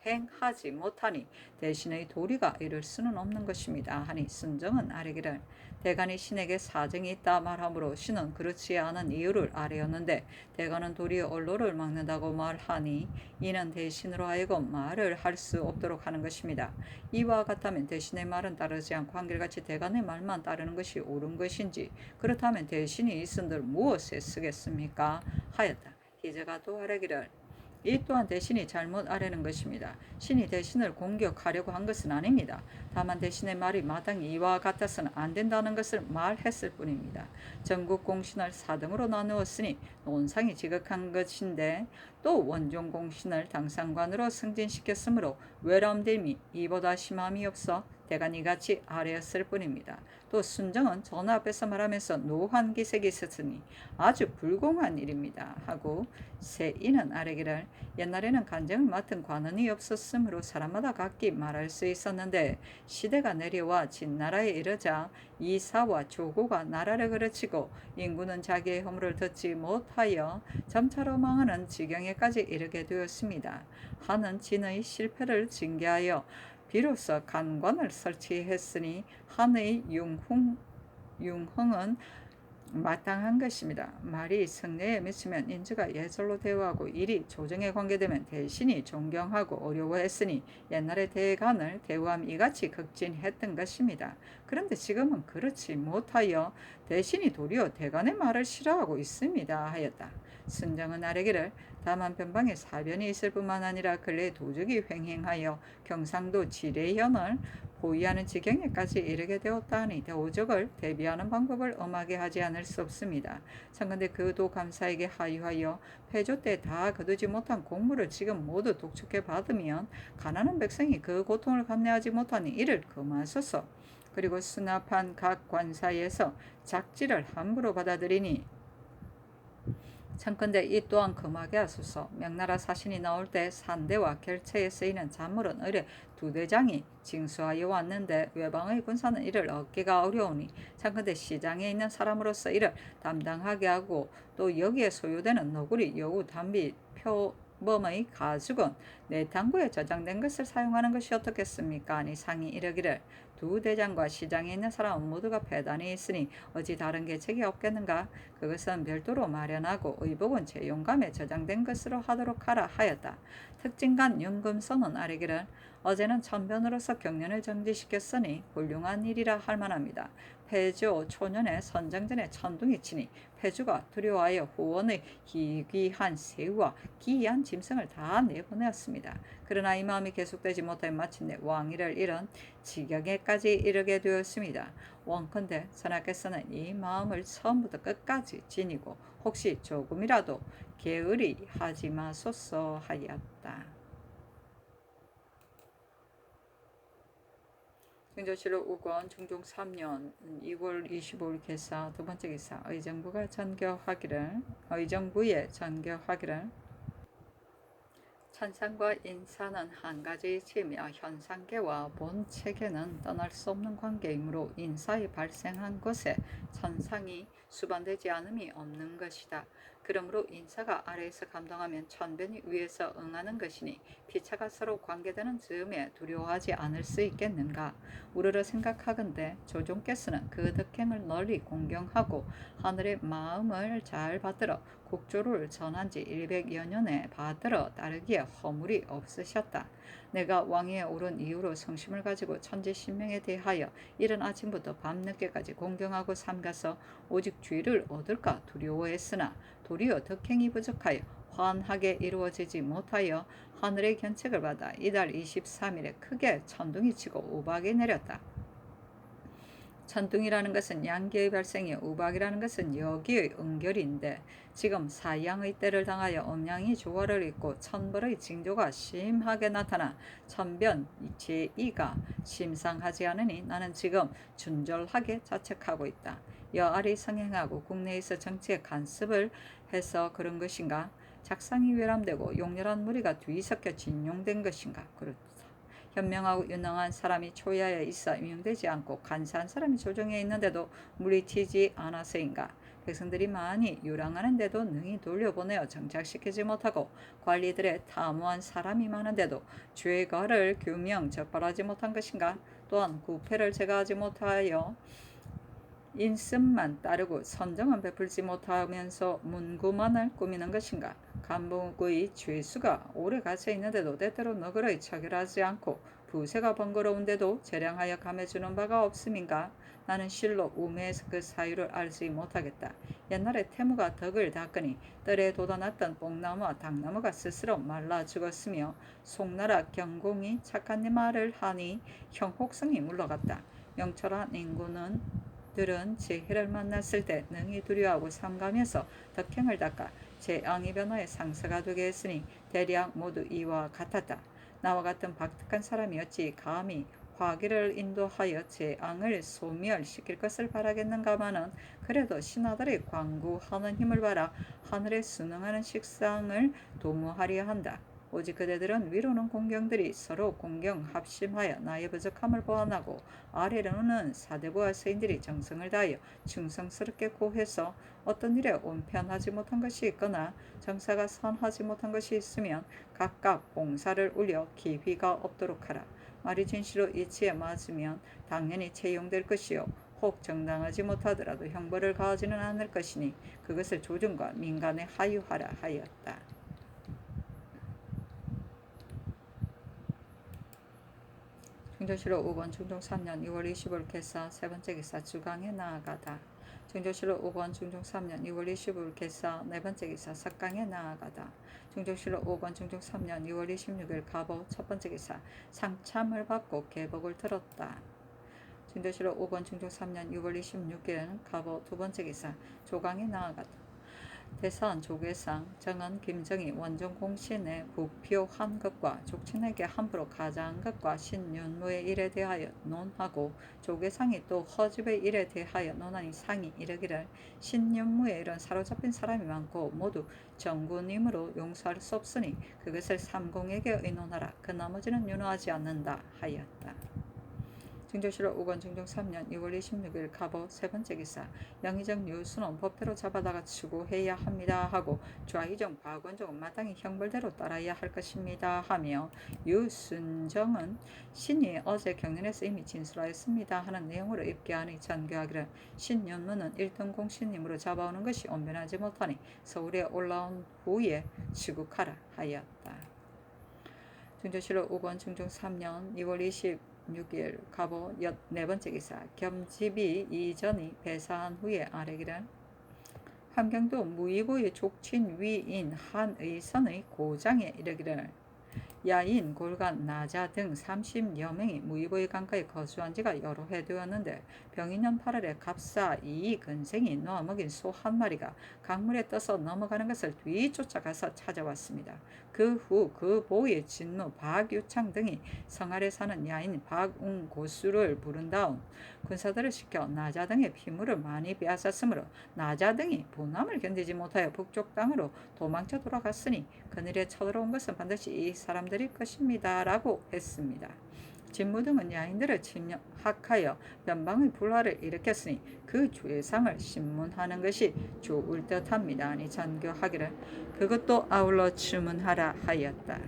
행하지 못하니 대신의 도리가 이룰 수는 없는 것입니다. 하니 순정은 아뢰기를 대간이 신에게 사정이 있다 말하므로 신은 그렇지 않은 이유를 아뢰었는데 대간은 도리어 언로를 막는다고 말하니 이는 대신으로 하여금 말을 할 수 없도록 하는 것입니다. 이와 같다면 대신의 말은 따르지 않고 한결같이 대간의 말만 따르는 것이 옳은 것인지 그렇다면 대신이 있은들 무엇에 쓰겠습니까? 하였다. 희재가 또 아뢰기를 이 또한 대신이 잘못 아뢰는 것입니다. 신이 대신을 공격하려고 한 것은 아닙니다. 다만 대신의 말이 마땅히 이와 같아서는 안 된다는 것을 말했을 뿐입니다. 전국 공신을 4등으로 나누었으니 논상이 지극한 것인데 또 원종 공신을 당상관으로 승진시켰으므로 외람됨이 이보다 심함이 없어 대간이 같이 아뢰었을 뿐입니다. 또 순정은 전하 앞에서 말하면서 노한 기색이 있었으니 아주 불공한 일입니다. 하고 세인은 아뢰기를 옛날에는 간정을 맡은 관원이 없었으므로 사람마다 각기 말할 수 있었는데 시대가 내려와 진나라에 이르자 이사와 조고가 나라를 그르치고 인구는 자기의 허물을 듣지 못하여 점차로 망하는 지경에까지 이르게 되었습니다. 하는 진의 실패를 징계하여 비로소 간관을 설치했으니 한의 융흥은 마땅한 것입니다. 말이 성내에 미치면 인주가 예절로 대우하고 일이 조정에 관계되면 대신이 존경하고 어려워했으니 옛날에 대간을 대우함 이같이 극진했던 것입니다. 그런데 지금은 그렇지 못하여 대신이 도리어 대간의 말을 싫어하고 있습니다. 하였다. 순정은 아뢰기를 다만 변방에 사변이 있을 뿐만 아니라 근래 도적이 횡행하여 경상도 지뢰현을 보위하는 지경에까지 이르게 되었다 하니 도적을 대비하는 방법을 엄하게 하지 않을 수 없습니다. 청컨대 그도 감사에게 하유하여 폐조 때 다 거두지 못한 공물을 지금 모두 독촉해 받으면 가난한 백성이 그 고통을 감내하지 못하니 이를 금하소서. 그리고 수납한 각 관사에서 작지를 함부로 받아들이니 청컨대 이 또한 금하게 하소서. 명나라 사신이 나올 때 산대와 결체에 쓰이는 잔물은 의뢰 2대장이 징수하여 왔는데 외방의 군사는 이를 얻기가 어려우니 청컨대 시장에 있는 사람으로서 이를 담당하게 하고 또 여기에 소요되는 너구리, 여우, 담비, 표범의 가죽은 내탕구에 저장된 것을 사용하는 것이 어떻겠습니까? 아니 상이 이르기를 2대장과 시장에 있는 사람은 모두가 패단이 있으니 어찌 다른 계책이 없겠는가? 그것은 별도로 마련하고 의복은 제 용감에 저장된 것으로 하도록 하라 하였다. 특징간 윤금선은 아래기를 어제는 천변으로서 경련을 정지시켰으니 훌륭한 일이라 할 만합니다. 폐주 초년에 선장전에 천둥이 치니 폐주가 두려워하여 후원의 희귀한 새우와 기이한 짐승을 다 내보내었습니다. 그러나 이 마음이 계속되지 못해 마침내 왕위를 잃은 지경에까지 이르게 되었습니다. 원컨대 선하께서는 이 마음을 처음부터 끝까지 지니고 혹시 조금이라도 게으리 하지 마소서 하였다. 경조실록 5권 중종 3년 2월 25일 개사 두 번째 기사 의정부의 전교하기를 천상과 인사는 한 가지 이치이며 현상계와 본 체계는 떠날 수 없는 관계이므로 인사에 발생한 것에 천상이 수반되지 않음이 없는 것이다. 그러므로 인사가 아래에서 감동하면 천변이 위에서 응하는 것이니 피차가 서로 관계되는 즈음에 두려워하지 않을 수 있겠는가. 우러러 생각하건대 조종께서는 그 덕행을 널리 공경하고 하늘의 마음을 잘 받들어 국조를 전한 지 100여 년에 받들어 따르기에 허물이 없으셨다. 내가 왕위에 오른 이후로 성심을 가지고 천지신명에 대하여 이른 아침부터 밤늦게까지 공경하고 삼가서 오직 죄를 얻을까 두려워했으나 도리어 덕행이 부족하여 환하게 이루어지지 못하여 하늘의 견책을 받아 이달 23일에 크게 천둥이 치고 우박이 내렸다. 천둥이라는 것은 양기의 발생이요 우박이라는 것은 여기의 응결인데 지금 사양의 때를 당하여 음양이 조화를 잇고 천벌의 징조가 심하게 나타나 천변 제2가 심상하지 않으니 나는 지금 준절하게 자책하고 있다. 여알이 성행하고 국내에서 정치에 간섭을 해서 그런 것인가? 작상이 외람되고 용렬한 무리가 뒤섞여 진용된 것인가? 그렇다. 현명하고 유능한 사람이 초야에 있어 임용되지 않고 간사한 사람이 조정에 있는데도 물리치지 않아서인가. 백성들이 많이 유랑하는데도 능히 돌려보내어 정착시키지 못하고 관리들의 탐무한 사람이 많은데도 죄가를 규명 적발하지 못한 것인가. 또한 구패를 제거하지 못하여 인습만 따르고 선정은 베풀지 못하면서 문구만을 꾸미는 것인가. 간목의 죄수가 오래 갇혀 있는데도 때때로 너그러이 처결하지 않고 부세가 번거로운데도 재량하여 감해주는 바가 없음인가. 나는 실로 우매해서 그 사유를 알지 못하겠다. 옛날에 태무가 덕을 닦으니 뜰에 돋아났던 뽕나무와 당나무가 스스로 말라 죽었으며 송나라 경공이 착한 말을 하니 형혹성이 물러갔다. 영철한 인구는 들은 재해를 만났을 때 능히 두려워하고 삼가면서 덕행을 닦아 재앙이 변화의 상사가 되게 했으니 대략 모두 이와 같았다. 나와 같은 박특한 사람이 어찌 감히 화기를 인도하여 재앙을 소멸시킬 것을 바라겠는가마는 그래도 신하들의 광구하는 힘을 바라 하늘에 순응하는 식상을 도모하려 한다. 오직 그대들은 위로는 공경들이 서로 공경 합심하여 나의 부족함을 보완하고 아래로는 사대부와 서인들이 정성을 다하여 충성스럽게 고해서 어떤 일에 온편하지 못한 것이 있거나 정사가 선하지 못한 것이 있으면 각각 봉사를 울려 기휘가 없도록 하라. 말이 진실로 이치에 맞으면 당연히 채용될 것이요 혹 정당하지 못하더라도 형벌을 가하지는 않을 것이니 그것을 조정과 민간에 하유하라 하였다. 중조실록 5권 중종 3년 2월 25일 개사 세 번째 기사 주강에 나아가다. 중조실록 5권 중종 3년 2월 25일 개사 네 번째 기사 석강에 나아가다. 중조실록 5권 중종 3년 2월 26일 가보 첫 번째 기사 상참을 받고 계복을 들었다. 중조실록 5권 중종 3년 6월 26일 가보 두 번째 기사 조강에 나아가다. 대사한 조계상 정은 김정이 원종 공신에 부표한 것과 족친에게 함부로 가장한 것과 신윤무의 일에 대하여 논하고 조계상이 또 허집의 일에 대하여 논하니 상이 이르기를 신윤무의 일은 사로잡힌 사람이 많고 모두 정군이므로 용서할 수 없으니 그것을 삼공에게 의논하라. 그 나머지는 윤호하지 않는다 하였다. 증조실록 5권 중종 3년 2월 26일 갑오 세 번째 기사 양의정 유순은 법대로 잡아다가 추구해야 합니다 하고 좌의정 박원종은 마땅히 형벌대로 따라야 할 것입니다 하며 유순정은 신이 어제 경련에서 이미 진술하였습니다 하는 내용으로 입기하니 전교하기를 신윤무는 1등 공신님으로 잡아오는 것이 온변하지 못하니 서울에 올라온 후에 취국하라 하였다. 증조실록 5권 중종 3년 2월 26일 갑오 네 번째 기사 겸집이 이전이 배사한 후에 아래기를 함경도 무의보의 족친 위인 한의선의 고장에 이르기를 야인, 골간, 나자 등 30여 명이 무의보의 강가에 거주한 지가 여러 해 되었는데 병인년 8월에 갑사 이 근생이 놓아 먹인 소 한 마리가 강물에 떠서 넘어가는 것을 뒤쫓아가서 찾아왔습니다. 그 후 그 보의 진무 박유창 등이 성 아래 사는 야인 박웅고수를 부른 다음 군사들을 시켜 나자 등의 피물을 많이 빼앗았으므로 나자 등이 분함을 견디지 못하여 북쪽 땅으로 도망쳐 돌아갔으니 그늘에 쳐들어온 것은 반드시 이 사람들일 것입니다 라고 했습니다. 진무 등은 야인들을 침략하여 변방의 불화를 일으켰으니 그 죄상을 신문하는 것이 좋을 듯합니다. 아니 전교하기를 그것도 아울러 주문하라 하였다.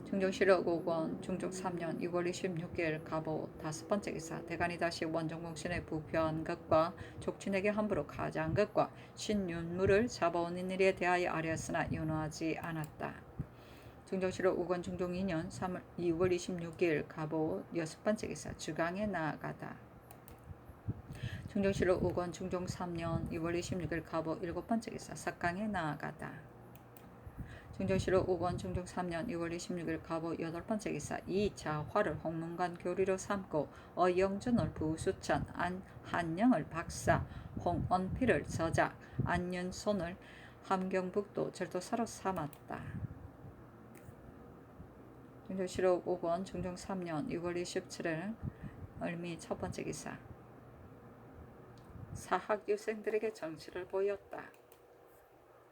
중종실록 5권 중종 3년 6월 26일 갑오 다섯 번째 기사 대간이 다시 원종공신에 부표한 것과 족친에게 함부로 가장한 것과 신윤무를 잡아오는 일에 대하여 아뢰었으나 윤호하지 않았다. 중종실록 5권 중종 2년 2월 26일 갑오 여섯 번째 기사 주강에 나아가다. 중종실록 5권 중종 3년 2월 26일 갑오 일곱 번째 기사 석강에 나아가다. 중종실록 5권 중종 3년 2월 26일 갑오 여덟 번째 기사 이자화를 홍문관 교리로 삼고 어영준을 부수천 한영을 박사 홍언필을 저작 안윤손을 함경북도 절도사로 삼았다. 중종실록 5권 중종 3년 6월 27일 을미 첫 번째 기사 사학유생들에게 정치를 보였다.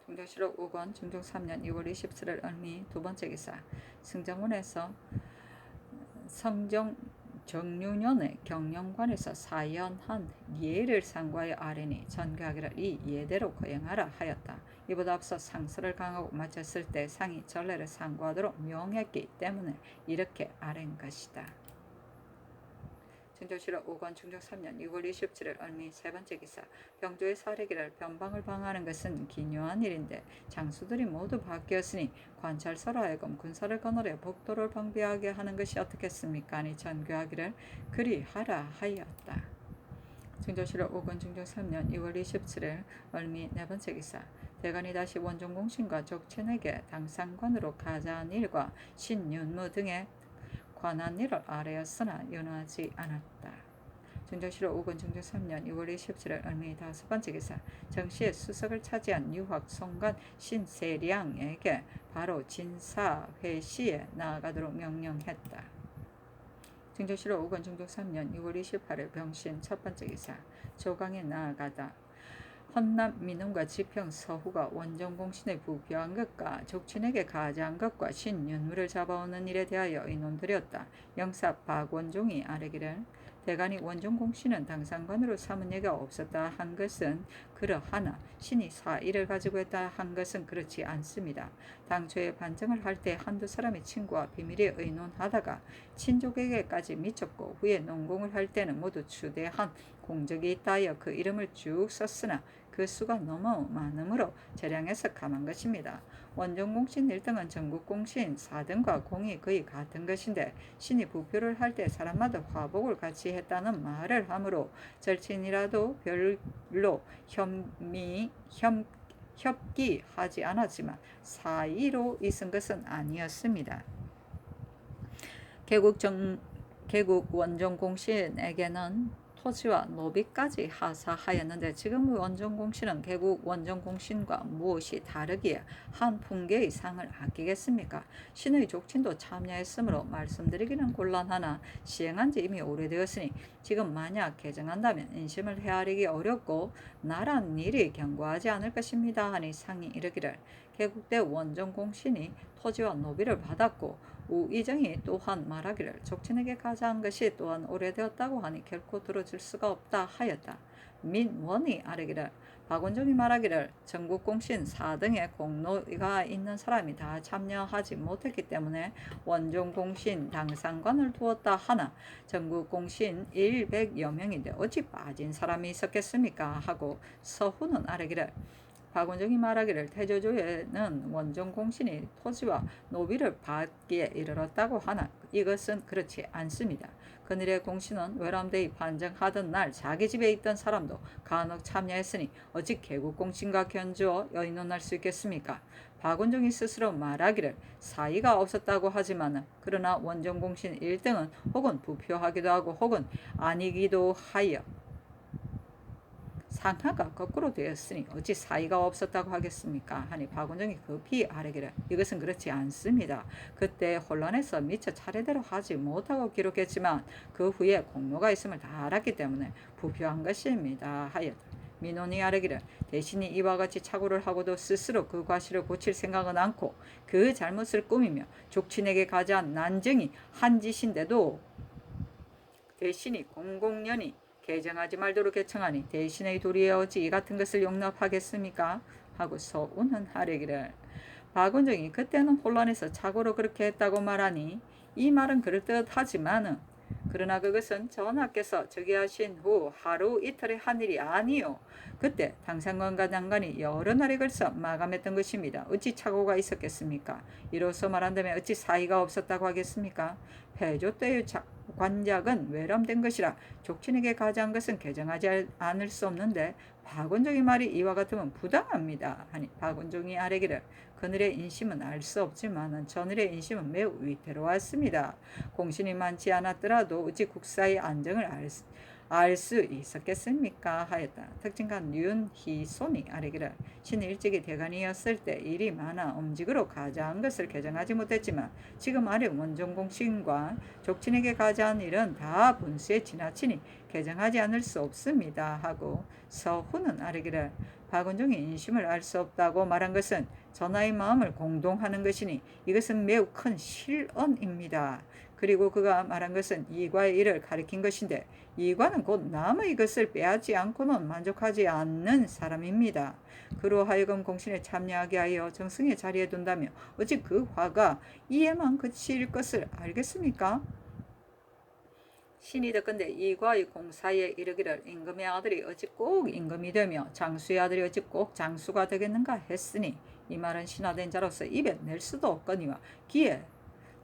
중종실록 5권 중종 3년 2월 27일 을미 두 번째 기사 승정원에서 성정 정유년의 경영관에서 사연한 예를 상고하여 아뢰니 전교하기를 이 예대로 거행하라 하였다. 이보다 앞서 상서를 강하고 마쳤을 때 상이 전례를 상고하도록 명했기 때문에 이렇게 아뢰는 것이다. 증조실록 5권 중종 3년 6월 27일 을미 세 번째 기사 병조의 사례기를 변방을 방하는 것은 기묘한 일인데 장수들이 모두 바뀌었으니 관찰서로 하여금 군사를 거느려 복도를 방비하게 하는 것이 어떻겠습니까? 아니 전교하기를 그리하라 하였다. 증조실록 5권 중종 3년 2월 27일 을미 네 번째 기사 대간이 다시 원종공신과 족친에게 당상관으로 가자한 일과 신윤무 등의 관한 일을 아뢰었으나 윤호하지 않았다. 중종실록 5권 중종 3년 6월 27일 을미 다섯 번째 기사 정시의 수석을 차지한 유학 송관 신세량에게 바로 진사회시에 나아가도록 명령했다. 중종실록 5권 중종 3년 6월 28일 병신 첫 번째 기사 조강에 나아가다. 헌남 민원과 지평 서후가 원정공신에 부표한 것과 족친에게 가자한 것과 신윤무를 잡아오는 일에 대하여 의논드렸다. 영사 박원종이 아뢰기를 대간이 원정공신은 당상관으로 삼은 예가 없었다 한 것은 그러하나 신이 사의를 가지고 했다 한 것은 그렇지 않습니다. 당초에 반정을 할 때 한두 사람의 친구와 비밀에 의논하다가 친족에게까지 미쳤고 후에 논공을 할 때는 모두 추대한 공적이 있다 하여 그 이름을 쭉 썼으나 그 수가 너무 많으므로 재량해서 감한 것입니다. 원정공신 1등은 전국공신 4등과 공이 거의 같은 것인데 신이 부표를 할 때 사람마다 화복을 같이 했다는 말을 하므로 절친이라도 별로 협기하지 않았지만 사의로 있은 것은 아니었습니다. 개국 개국 원정공신에게는 토지와 노비까지 하사하였는데 지금의 원정공신은 개국 원정공신과 무엇이 다르기에 한 풍계의 상을 아끼겠습니까? 신의 족친도 참여했으므로 말씀드리기는 곤란하나 시행한 지 이미 오래되었으니 지금 만약 개정한다면 인심을 헤아리기 어렵고 나란 일이 견고하지 않을 것입니다 하니 상이 이르기를 개국대 원정공신이 토지와 노비를 받았고 우의정이 또한 말하기를 족친에게 가져한 것이 또한 오래되었다고 하니 결코 들어줄 수가 없다 하였다. 민원이 아뢰기를 박원종이 말하기를 전국공신 4등의 공로가 있는 사람이 다 참여하지 못했기 때문에 원종공신 당상관을 두었다 하나 전국공신 100여 명인데 어찌 빠진 사람이 있었겠습니까 하고 서훈은 아뢰기를 박원종이 말하기를 태조조에는 원정공신이 토지와 노비를 받기에 이르렀다고 하나 이것은 그렇지 않습니다. 그늘의 공신은 외람되이 반정하던 날 자기 집에 있던 사람도 간혹 참여했으니 어찌 개국공신과 견주어 의논할 수 있겠습니까? 박원종이 스스로 말하기를 사의가 없었다고 하지만 그러나 원정공신 1등은 혹은 부표하기도 하고 혹은 아니기도 하여 상하가 거꾸로 되었으니 어찌 사이가 없었다고 하겠습니까? 하니 박원종이 급히 아뢰기를 이것은 그렇지 않습니다. 그때 혼란해서 미처 차례대로 하지 못하고 기록했지만 그 후에 공로가 있음을 다 알았기 때문에 부표한 것입니다 하였다. 민원이 아뢰기를 대신이 이와 같이 착오를 하고도 스스로 그 과실을 고칠 생각은 않고 그 잘못을 꾸미며 족친에게 가져한 난정이 한 짓인데도 대신이 공공연히 개정하지 말도록 개청하니 대신의 도리에 어찌 이 같은 것을 용납하겠습니까? 하고 서운은 하려기를 박원종이 그때는 혼란해서 착오로 그렇게 했다고 말하니 이 말은 그럴듯하지만은 그러나 그것은 전하께서 즉위하신 후 하루 이틀의 한 일이 아니요 그때 당상관과 장관이 여러 날에 걸쳐 마감했던 것입니다. 어찌 착오가 있었겠습니까? 이로써 말한다면 어찌 사이가 없었다고 하겠습니까? 패조 때의 관작은 외람된 것이라 족친에게 가져한 것은 개정하지 않을 수 없는데 박원종의 말이 이와 같으면 부당합니다 하니 박원종이 아뢰기를 그늘의 인심은 알 수 없지만 저늘의 인심은 매우 위태로웠습니다. 공신이 많지 않았더라도 어찌 국사의 안정을 알 수 있었겠습니까 하였다. 특징간 윤희손이 아뢰기를 신이 일찍이 대간이었을 때 일이 많아 음직으로 가져한 것을 개정하지 못했지만 지금 아래 원정공신과 족친에게 가져한 일은 다 분수에 지나치니 개정하지 않을 수 없습니다 하고 서훈은 아뢰기를 박원종이 인심을 알 수 없다고 말한 것은 전하의 마음을 공동하는 것이니 이것은 매우 큰 실언입니다. 그리고 그가 말한 것은 이과의 일을 가리킨 것인데 이과는 곧 남의 것을 빼앗지 않고는 만족하지 않는 사람입니다. 그로 하여금 공신에 참여하게 하여 정승의 자리에 둔다며 어찌 그 화가 이에만 그칠 것을 알겠습니까? 신이 듣건대 이과의 공사에 이르기를 임금의 아들이 어찌 꼭 임금이 되며 장수의 아들이 어찌 꼭 장수가 되겠는가 했으니 이 말은 신하된 자로서 입에 낼 수도 없거니와 귀에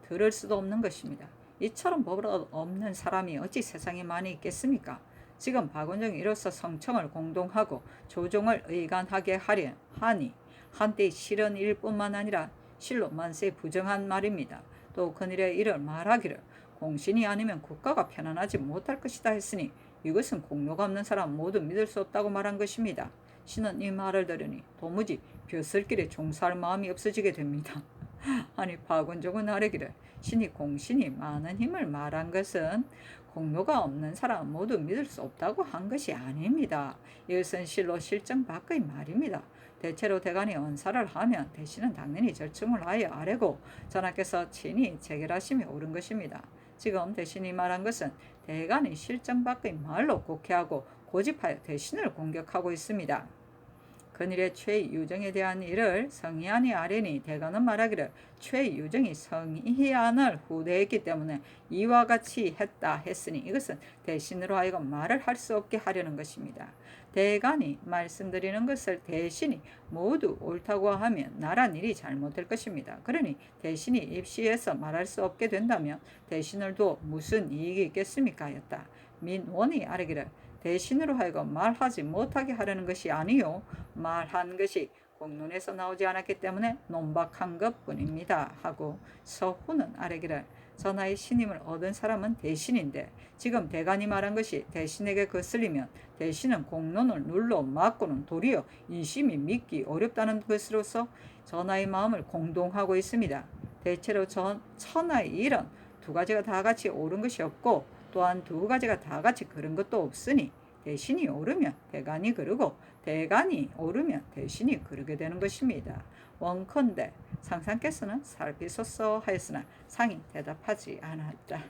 들을 수도 없는 것입니다. 이처럼 버릇 없는 사람이 어찌 세상에 많이 있겠습니까? 지금 박원종이 이로써 성청을 공동하고 조종을 의간하게 하려 하니 한때 실은 일뿐만 아니라 실로 만세 부정한 말입니다. 또 그늘의 일을 말하기를 공신이 아니면 국가가 편안하지 못할 것이다 했으니 이것은 공로가 없는 사람 모두 믿을 수 없다고 말한 것입니다. 신은 이 말을 들으니 도무지 벼슬길에 종사할 마음이 없어지게 됩니다. 아니 박원종은 아뢰기를 신이 공신이 많은 힘을 말한 것은 공로가 없는 사람 모두 믿을 수 없다고 한 것이 아닙니다. 이것은 실로 실정 밖의 말입니다. 대체로 대간이 언사를 하면 대신은 당연히 절충을 하여 아뢰고 전하께서 친히 재결하심이 옳은 것입니다. 지금 대신이 말한 것은 대간이 실정 밖의 말로 곡해하고 고집하여 대신을 공격하고 있습니다. 그늘의 최유정에 대한 일을 성희안이 아뢰니 대간은 말하기를 최유정이 성희안을 후대했기 때문에 이와 같이 했다 했으니 이것은 대신으로 하여금 말을 할 수 없게 하려는 것입니다. 대간이 말씀드리는 것을 대신이 모두 옳다고 하면 나란 일이 잘못될 것입니다. 그러니 대신이 입시해서 말할 수 없게 된다면 대신을 두어 무슨 이익이 있겠습니까 하였다. 민원이 아뢰기를 대신으로 하여금 말하지 못하게 하려는 것이 아니요 말한 것이 공론에서 나오지 않았기 때문에 논박한 것뿐입니다 하고 서훈은 아뢰기를 전하의 신임을 얻은 사람은 대신인데 지금 대간이 말한 것이 대신에게 거슬리면 대신은 공론을 눌러 막고는 도리어 이심이 믿기 어렵다는 것으로서 전하의 마음을 공동하고 있습니다. 대체로 천하의 일은 두 가지가 다 같이 옳은 것이 없고 또한 두 가지가 다 같이 그른 것도 없으니 대신이 오르면 대간이 그르고 대간이 오르면 대신이 그르게 되는 것입니다. 원컨대 상상께서는 살피소서 하였으나 상이 대답하지 않았다.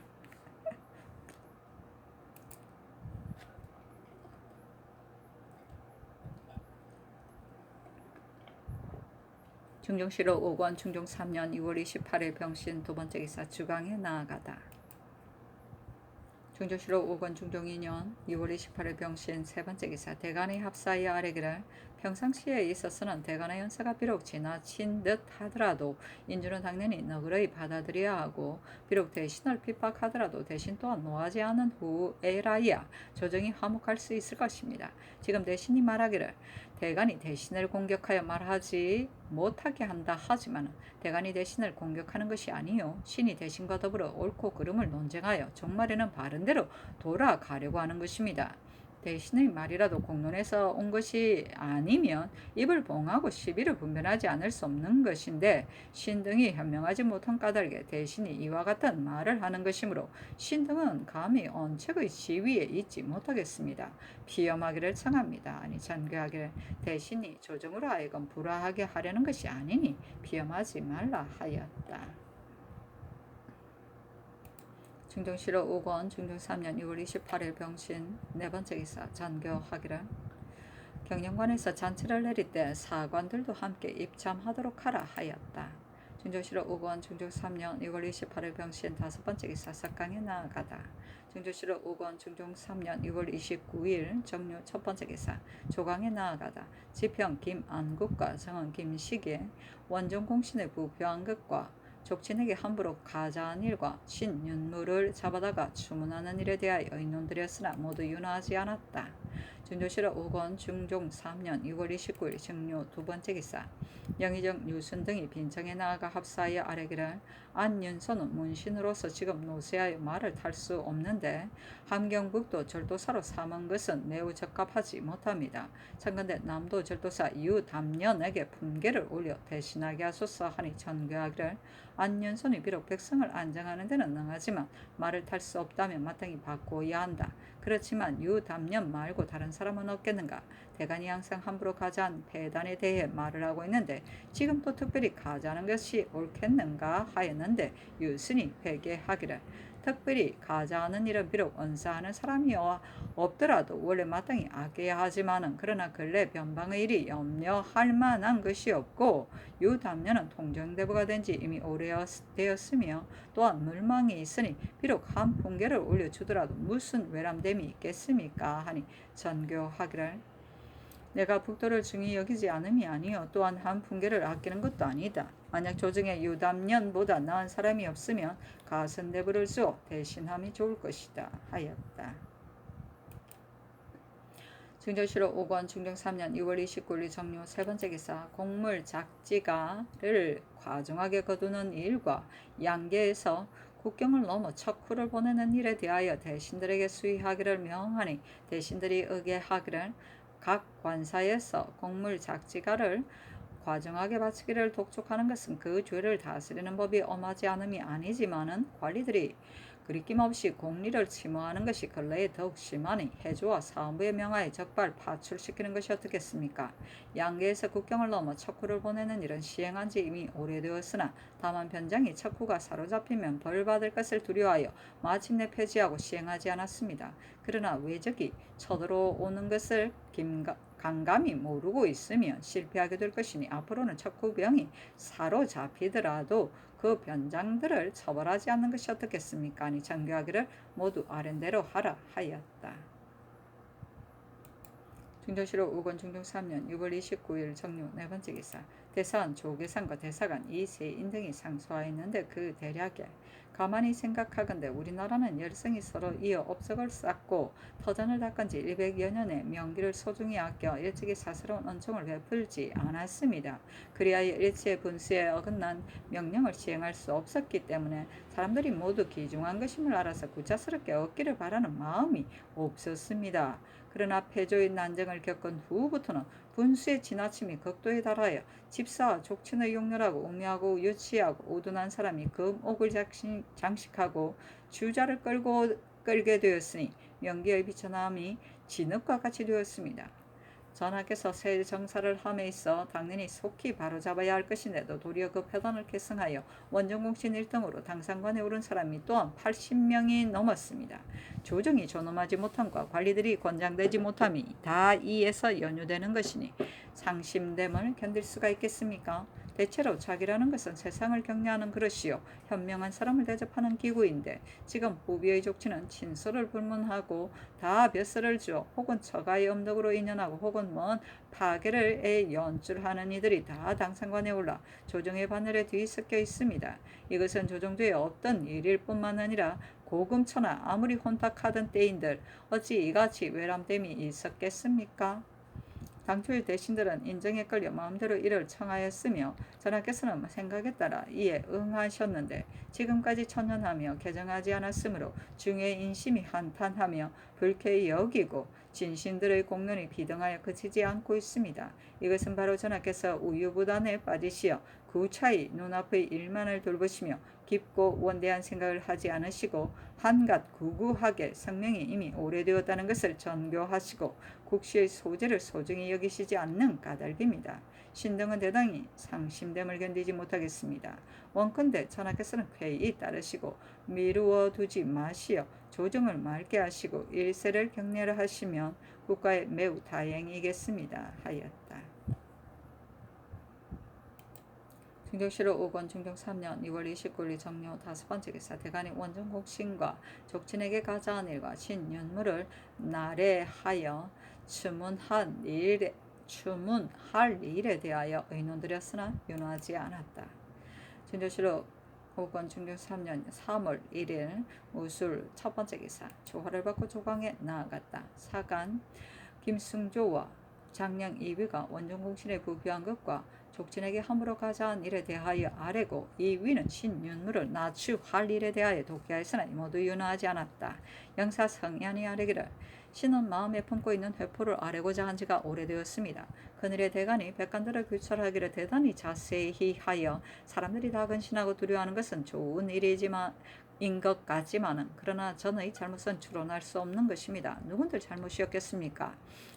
중종실록 5권 중종 3년 2월 28일 병신 두 번째 기사 주강에 나아가다. 중종실록 5권 중종 2년 2월 28일 병신 세 번째 기사 대간의 합사에 아뢰기를 평상시에 있어서는 대간의 연세가 비록 지나친 듯 하더라도 인주는 당연히 너그러이 받아들여야 하고 비록 대신을 핍박하더라도 대신 또한 노하지 않은 후에라야 조정이 화목할 수 있을 것입니다. 지금 대신이 말하기를 대간이 대신을 공격하여 말하지 못하게 한다 하지만 대간이 대신을 공격하는 것이 아니요 신이 대신과 더불어 옳고 그름을 논쟁하여 종말에는 바른대로 돌아가려고 하는 것입니다. 대신의 말이라도 공론에서 온 것이 아니면 입을 봉하고 시비를 분별하지 않을 수 없는 것인데 신등이 현명하지 못한 까닭에 대신이 이와 같은 말을 하는 것이므로 신등은 감히 언책의 지위에 있지 못하겠습니다. 피엄하기를 청합니다. 아니 전교하기를 대신이 조정으로 하여금 불화하게 하려는 것이 아니니 피엄하지 말라 하였다. 중종실록 5권 중종 3년 2월 28일 병신 네 번째 기사 전교하기를 경영관에서 잔치를 내릴 때 사관들도 함께 입참하도록 하라 하였다. 중종실록 5권 중종 3년 2월 28일 병신 다섯 번째 기사 석강에 나아가다. 중종실록 5권 중종 3년 2월 29일 정류 첫 번째 기사 조강에 나아가다. 지평 김안국과 정은 김식의 원종공신의 부표한것과 족친에게 함부로 가자한 일과 신윤무를 잡아다가 추문하는 일에 대하여 의논드렸으나 모두 윤하지 않았다. 중조실록 5권 중종 3년 6월 29일 정료 두 번째 기사 영의정 유순 등이 빈청에 나아가 합사하여 아뢰기를 안윤서는 문신으로서 지금 노쇠하여 말을 탈 수 없는데 함경북도 절도사로 삼은 것은 매우 적합하지 못합니다. 청건대 남도 절도사 유담년에게 품계를 올려 대신하게 하소서 하니 전교하기를 안윤선이 비록 백성을 안정하는 데는 능하지만 말을 탈 수 없다면 마땅히 바꿔야 한다. 그렇지만 유담년 말고 다른 사람은 없겠는가? 대간이 항상 함부로 가자한 폐단에 대해 말을 하고 있는데 지금 또 특별히 가자는 것이 옳겠는가 하였는데 유순이 회개하기를 특별히 가자하는 일은 비록 언사하는 사람이 없더라도 원래 마땅히 아껴야 하지만은 그러나 근래 변방의 일이 염려할 만한 것이 없고 유담년은 통정대부가 된 지 이미 오래되었으며 또한 물망이 있으니 비록 한 풍계를 올려주더라도 무슨 외람됨이 있겠습니까 하니 전교하기를 내가 북도를 중히 여기지 않음이 아니요 또한 한 풍계를 아끼는 것도 아니다. 만약 조정에 유담년보다 나은 사람이 없으면 가선대부를 주어 대신함이 좋을 것이다 하였다. 중조실록 5권 중종 3년 2월 29일 정료 세 번째 기사 곡물 작지가를 과중하게 거두는 일과 양계에서 국경을 넘어 척후를 보내는 일에 대하여 대신들에게 수의하기를 명하니 대신들이 의뢰하기를 각 관사에서 곡물 작지가를 과중하게 바치기를 독촉하는 것은 그 죄를 다스리는 법이 엄하지 않음이 아니지만은 관리들이 그리낌없이 공리를 침해하는 것이 근래에 더욱 심하니 해조와 사원부의 명하에 적발 파출시키는 것이 어떻겠습니까? 양계에서 국경을 넘어 척후를 보내는 일은 시행한 지 이미 오래되었으나 다만 변장이 척후가 사로잡히면 벌받을 것을 두려워하여 마침내 폐지하고 시행하지 않았습니다. 그러나 외적이 쳐들어오는 것을 감히 모르고 있으면 실패하게 될 것이니 앞으로는 척후병이 사로잡히더라도 그 변장들을 처벌하지 않는 것이 어떻겠습니까? 아니 장교하기를 모두 아랜대로 하라 하였다. 중조실록 5권 중종 3년 6월 29일 정료 네 번째 기사 대사원 조계상과 대사관 이세인 등이 상소하였는데 그 대략에 가만히 생각하건대 우리나라는 열성이 서로 이어 업적을 쌓고 터전을 닦은 지 100여 년의 명기를 소중히 아껴 일찍이 사스러운恩총을 베풀지 않았습니다. 그리하여 일체의 분수에 어긋난 명령을 시행할 수 없었기 때문에 사람들이 모두 귀중한 것임을 알아서 구차스럽게 얻기를 바라는 마음이 없었습니다. 그러나 패조의 난정을 겪은 후부터는 분수의 지나침이 극도에 달하여 집사와 족친의 용렬하고 우매하고 유치하고 우둔한 사람이 금옥을 장식하고 주자를 끌게 되었으니 명기의 비천함이 진흙과 같이 되었습니다. 전하께서 새 정사를 함에 있어 당연히 속히 바로잡아야 할 것인데도 도리어 그 패단을 계승하여 원정공신 1등으로 당상관에 오른 사람이 또한 80명이 넘었습니다. 조정이 존엄하지 못함과 관리들이 권장되지 못함이 다 이에서 연유되는 것이니 상심됨을 견딜 수가 있겠습니까? 대체로 자기라는 것은 세상을 격려하는 그릇이요 현명한 사람을 대접하는 기구인데 지금 부비의 족치는 친서를 불문하고 다 벼슬을 주어 혹은 처가의 엄덕으로 인연하고 혹은 먼 파괴를 연출하는 이들이 다 당상관에 올라 조정의 바늘에 뒤섞여 있습니다. 이것은 조정조에 없던 일일 뿐만 아니라 고금처나 아무리 혼탁하던 때인들 어찌 이같이 외람됨이 있었겠습니까? 당초의 대신들은 인정에 끌려 마음대로 이를 청하였으며 전하께서는 생각에 따라 이에 응하셨는데 지금까지 천연하며 개정하지 않았으므로 중의 인심이 한탄하며 불쾌히 여기고 진신들의 공론이 비등하여 그치지 않고 있습니다. 이것은 바로 전하께서 우유부단에 빠지시어 구차히 눈앞의 일만을 돌보시며 깊고 원대한 생각을 하지 않으시고 한갓 구구하게 성명이 이미 오래되었다는 것을 전교하시고 국시의 소재를 소중히 여기시지 않는 까닭입니다. 신등은 대단히 상심됨을 견디지 못하겠습니다. 원컨대 전하께서는 쾌히 따르시고 미루어 두지 마시어 조정을 맑게 하시고 일세를 격려를 하시면 국가에 매우 다행이겠습니다. 하였다. 중종실록 5권 중종 3년 2월 29일 정료 5번째 기사 대간이 원정공신과 족친에게 가자한 일과 신윤무를 날해하여 추문할 일에 대하여 의논드렸으나 윤하지 않았다. 중종실록 5권 중종 3년 3월 1일 우술 첫 번째 기사 조화를 받고 조광에 나아갔다. 사간 김승조와 장량 이위가 원정공신에 부비한 것과 족친에게 함부로 가자한 일에 대하여 아뢰고 이위는 신윤무를 낮추할 일에 대하여 독해하였으나 모두 윤하지 않았다. 영사 성현이 아뢰기를 신은 마음에 품고 있는 회포를 아뢰고자 한 지가 오래되었습니다. 그늘의 대간이 백관들을 규철하기를 대단히 자세히 하여 사람들이 다 근신하고 두려워하는 것은 좋은 일이지만 인 것 같지만은 그러나 전의 잘못은 추론할 수 없는 것입니다. 누군들 잘못이었겠습니까?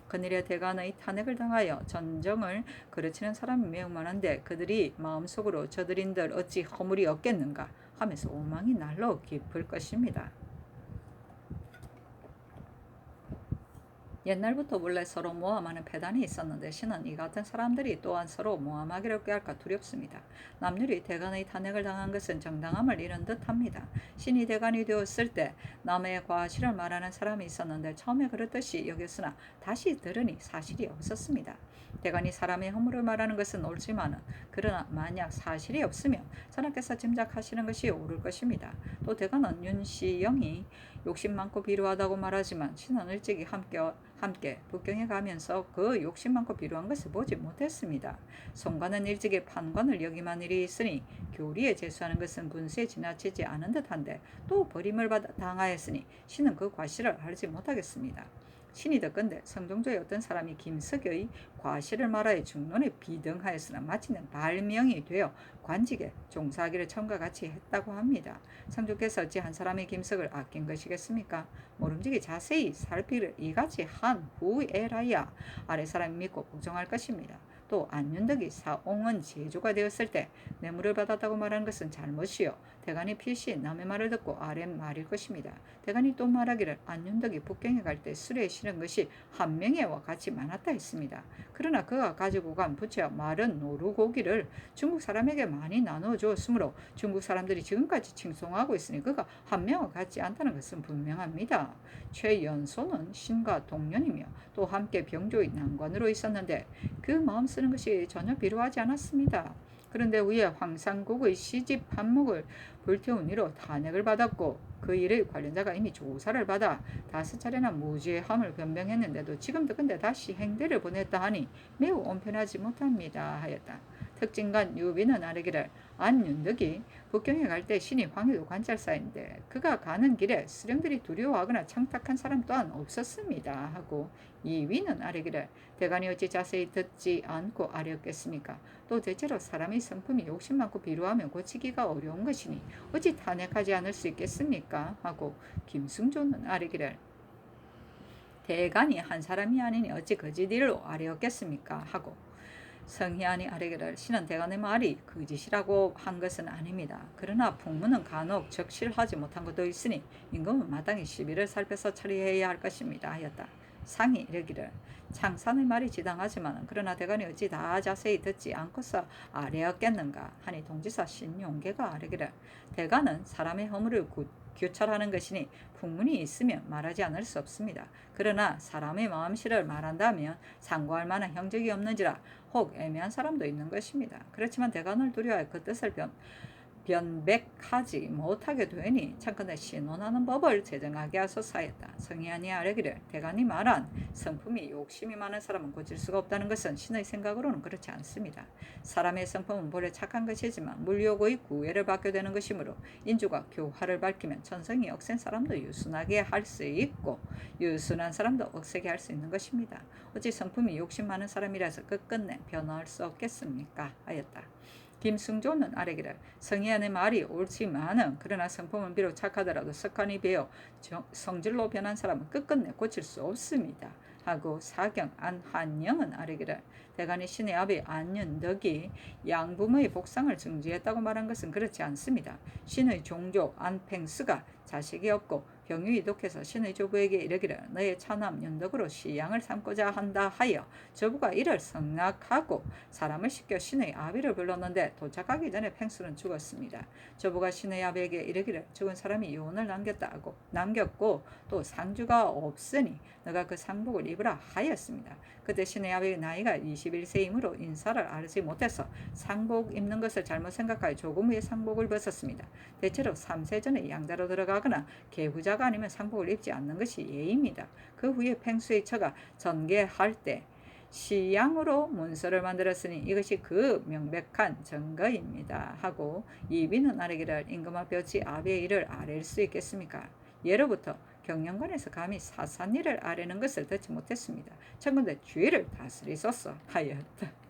그늘의 대간의 탄핵을 당하여 전정을 그르치는 사람이 매우 많은데 그들이 마음속으로 저들인들 어찌 허물이 없겠는가 하면서 오망이 날로 깊을 것입니다. 옛날부터 원래 서로 모함하는 패단이 있었는데 신은 이 같은 사람들이 또한 서로 모함하기를 꾀할까 두렵습니다. 남률이 대간의 탄핵을 당한 것은 정당함을 잃은 듯합니다. 신이 대간이 되었을 때 남의 과실을 말하는 사람이 있었는데 처음에 그렇듯이 여겼으나 다시 들으니 사실이 없었습니다. 대간이 사람의 허물을 말하는 것은 옳지만은 그러나 만약 사실이 없으면 전하께서 짐작하시는 것이 옳을 것입니다. 또 대간은 윤시영이 욕심 많고 비루하다고 말하지만 신은 일찍이 함께 북경에 가면서 그 욕심 많고 비루한 것을 보지 못했습니다. 송관은 일찍이 판관을 역임한 일이 있으니 교리에 제수하는 것은 군수에 지나치지 않은 듯한데 또 버림을 당하였으니 신은 그 과실을 알지 못하겠습니다. 신이 듣건대 성종조의 어떤 사람이 김석의 과실을 말하여 중론에 비등하였으나 마치는 발명이 되어 관직에 종사하기를 처음과 같이 했다고 합니다. 성종께서 어찌 한 사람의 김석을 아낀 것이겠습니까? 모름지기 자세히 살피기를 이같이 한 후에라야 아래 사람이 믿고 복종할 것입니다. 또 안윤덕이 사옹은 제조가 되었을 때 뇌물을 받았다고 말하는 것은 잘못이요 대간이 필시 남의 말을 듣고 아랫 말일 것입니다. 대간이 또 말하기를 안윤덕이 북경에 갈 때 술에 실은 것이 한 명에와 같이 많았다 했습니다. 그러나 그가 가지고 간 부채와 마른 노루고기를 중국 사람에게 많이 나누어 주었으므로 중국 사람들이 지금까지 칭송하고 있으니 그가 한 명과 같지 않다는 것은 분명합니다. 최연소는 신과 동년이며 또 함께 병조의 난관으로 있었는데 그 마음속 쓰는 것이 전혀 필요하지 않았습니다. 그런데 후에 황상국의 시집 한몫을 불태운 이로 탄핵을 받았고 그 일의 관련자가 이미 조사를 받아 5차례나 무죄함을 변명했는데도 지금도 근데 다시 행대를 보냈다 하니 매우 온편하지 못합니다 하였다. 특징간 유비는 아뢰기를 안윤덕이 북경에 갈 때 신이 황해도 관찰사인데 그가 가는 길에 수령들이 두려워하거나 창탁한 사람 또한 없었습니다 하고 이위는 아뢰기를 대간이 어찌 자세히 듣지 않고 아뢰었겠습니까? 또 대체로 사람의 성품이 욕심 많고 비루하면 고치기가 어려운 것이니 어찌 탄핵하지 않을 수 있겠습니까? 하고 김승조는 아뢰기를 대간이 한 사람이 아니니 어찌 거짓 일로 아뢰었겠습니까? 하고 성희안이 아뢰기를 신은 대간의 말이 거짓이라고 한 것은 아닙니다. 그러나 풍문은 간혹 적실하지 못한 것도 있으니 임금은 마땅히 시비를 살펴서 처리해야 할 것입니다 하였다. 상이 이르기를 창산의 말이 지당하지만 그러나 대간이 어찌 다 자세히 듣지 않고서 아뢰었겠는가 하니 동지사 신용계가 아뢰기를 대간은 사람의 허물을 규찰하는 것이니 풍문이 있으면 말하지 않을 수 없습니다. 그러나 사람의 마음씨를 말한다면 상고할 만한 형적이 없는지라 혹 애매한 사람도 있는 것입니다. 그렇지만 대간을 두려워해 그 뜻을 변백하지 못하게 되니 참건대 신원하는 법을 제정하게 하소서 하였다. 성희안이 아뢰기를 대간이 말한 성품이 욕심이 많은 사람은 고칠 수가 없다는 것은 신의 생각으로는 그렇지 않습니다. 사람의 성품은 본래 착한 것이지만 물욕의 구애를 받게 되는 것이므로 인주가 교화를 밝히면 천성이 억센 사람도 유순하게 할 수 있고 유순한 사람도 억세게 할 수 있는 것입니다. 어찌 성품이 욕심 많은 사람이라서 끝끝내 변화할 수 없겠습니까? 하였다. 김승조는 아뢰기를 성희안의 말이 옳지만은 그러나 성품은 비록 착하더라도 석한이 배어 성질로 변한 사람은 끝끝내 고칠 수 없습니다. 하고 사경 안한영은 아뢰기를 대간이 신의 아비 안윤덕이 양붐의 복상을 증지했다고 말한 것은 그렇지 않습니다. 신의 종조 안팽스가 자식이 없고 병유이 독해서 신의 조부에게 이르기를 너의 차남 윤덕으로 시양을 삼고자 한다 하여 조부가 이를 승낙하고 사람을 시켜 신의 아비를 불렀는데 도착하기 전에 팽수는 죽었습니다. 조부가 신의 아비에게 이르기를 죽은 사람이 유언을 남겼고 또 상주가 없으니 너가 그 상복을 입으라 하였습니다. 그때 신의 아비의 나이가 21세이므로 인사를 알지 못해서 상복 입는 것을 잘못 생각하여 조금 후에 상복을 벗었습니다. 대체로 3세 전에 양자로 들어가거나 계부자가 아니면 상복을 입지 않는 것이 예입니다. 그 후에 팽수의 처가 전개할 때 시양으로 문서를 만들었으니 이것이 그 명백한 증거입니다. 하고 이비는 아뢰기를 임금 앞에 어찌 아비의 일을 아뢰일 수 있겠습니까? 예로부터 경영관에서 감히 사산일을 아뢰는 것을 듣지 못했습니다. 청건대 주의를 다스리소서 하였다.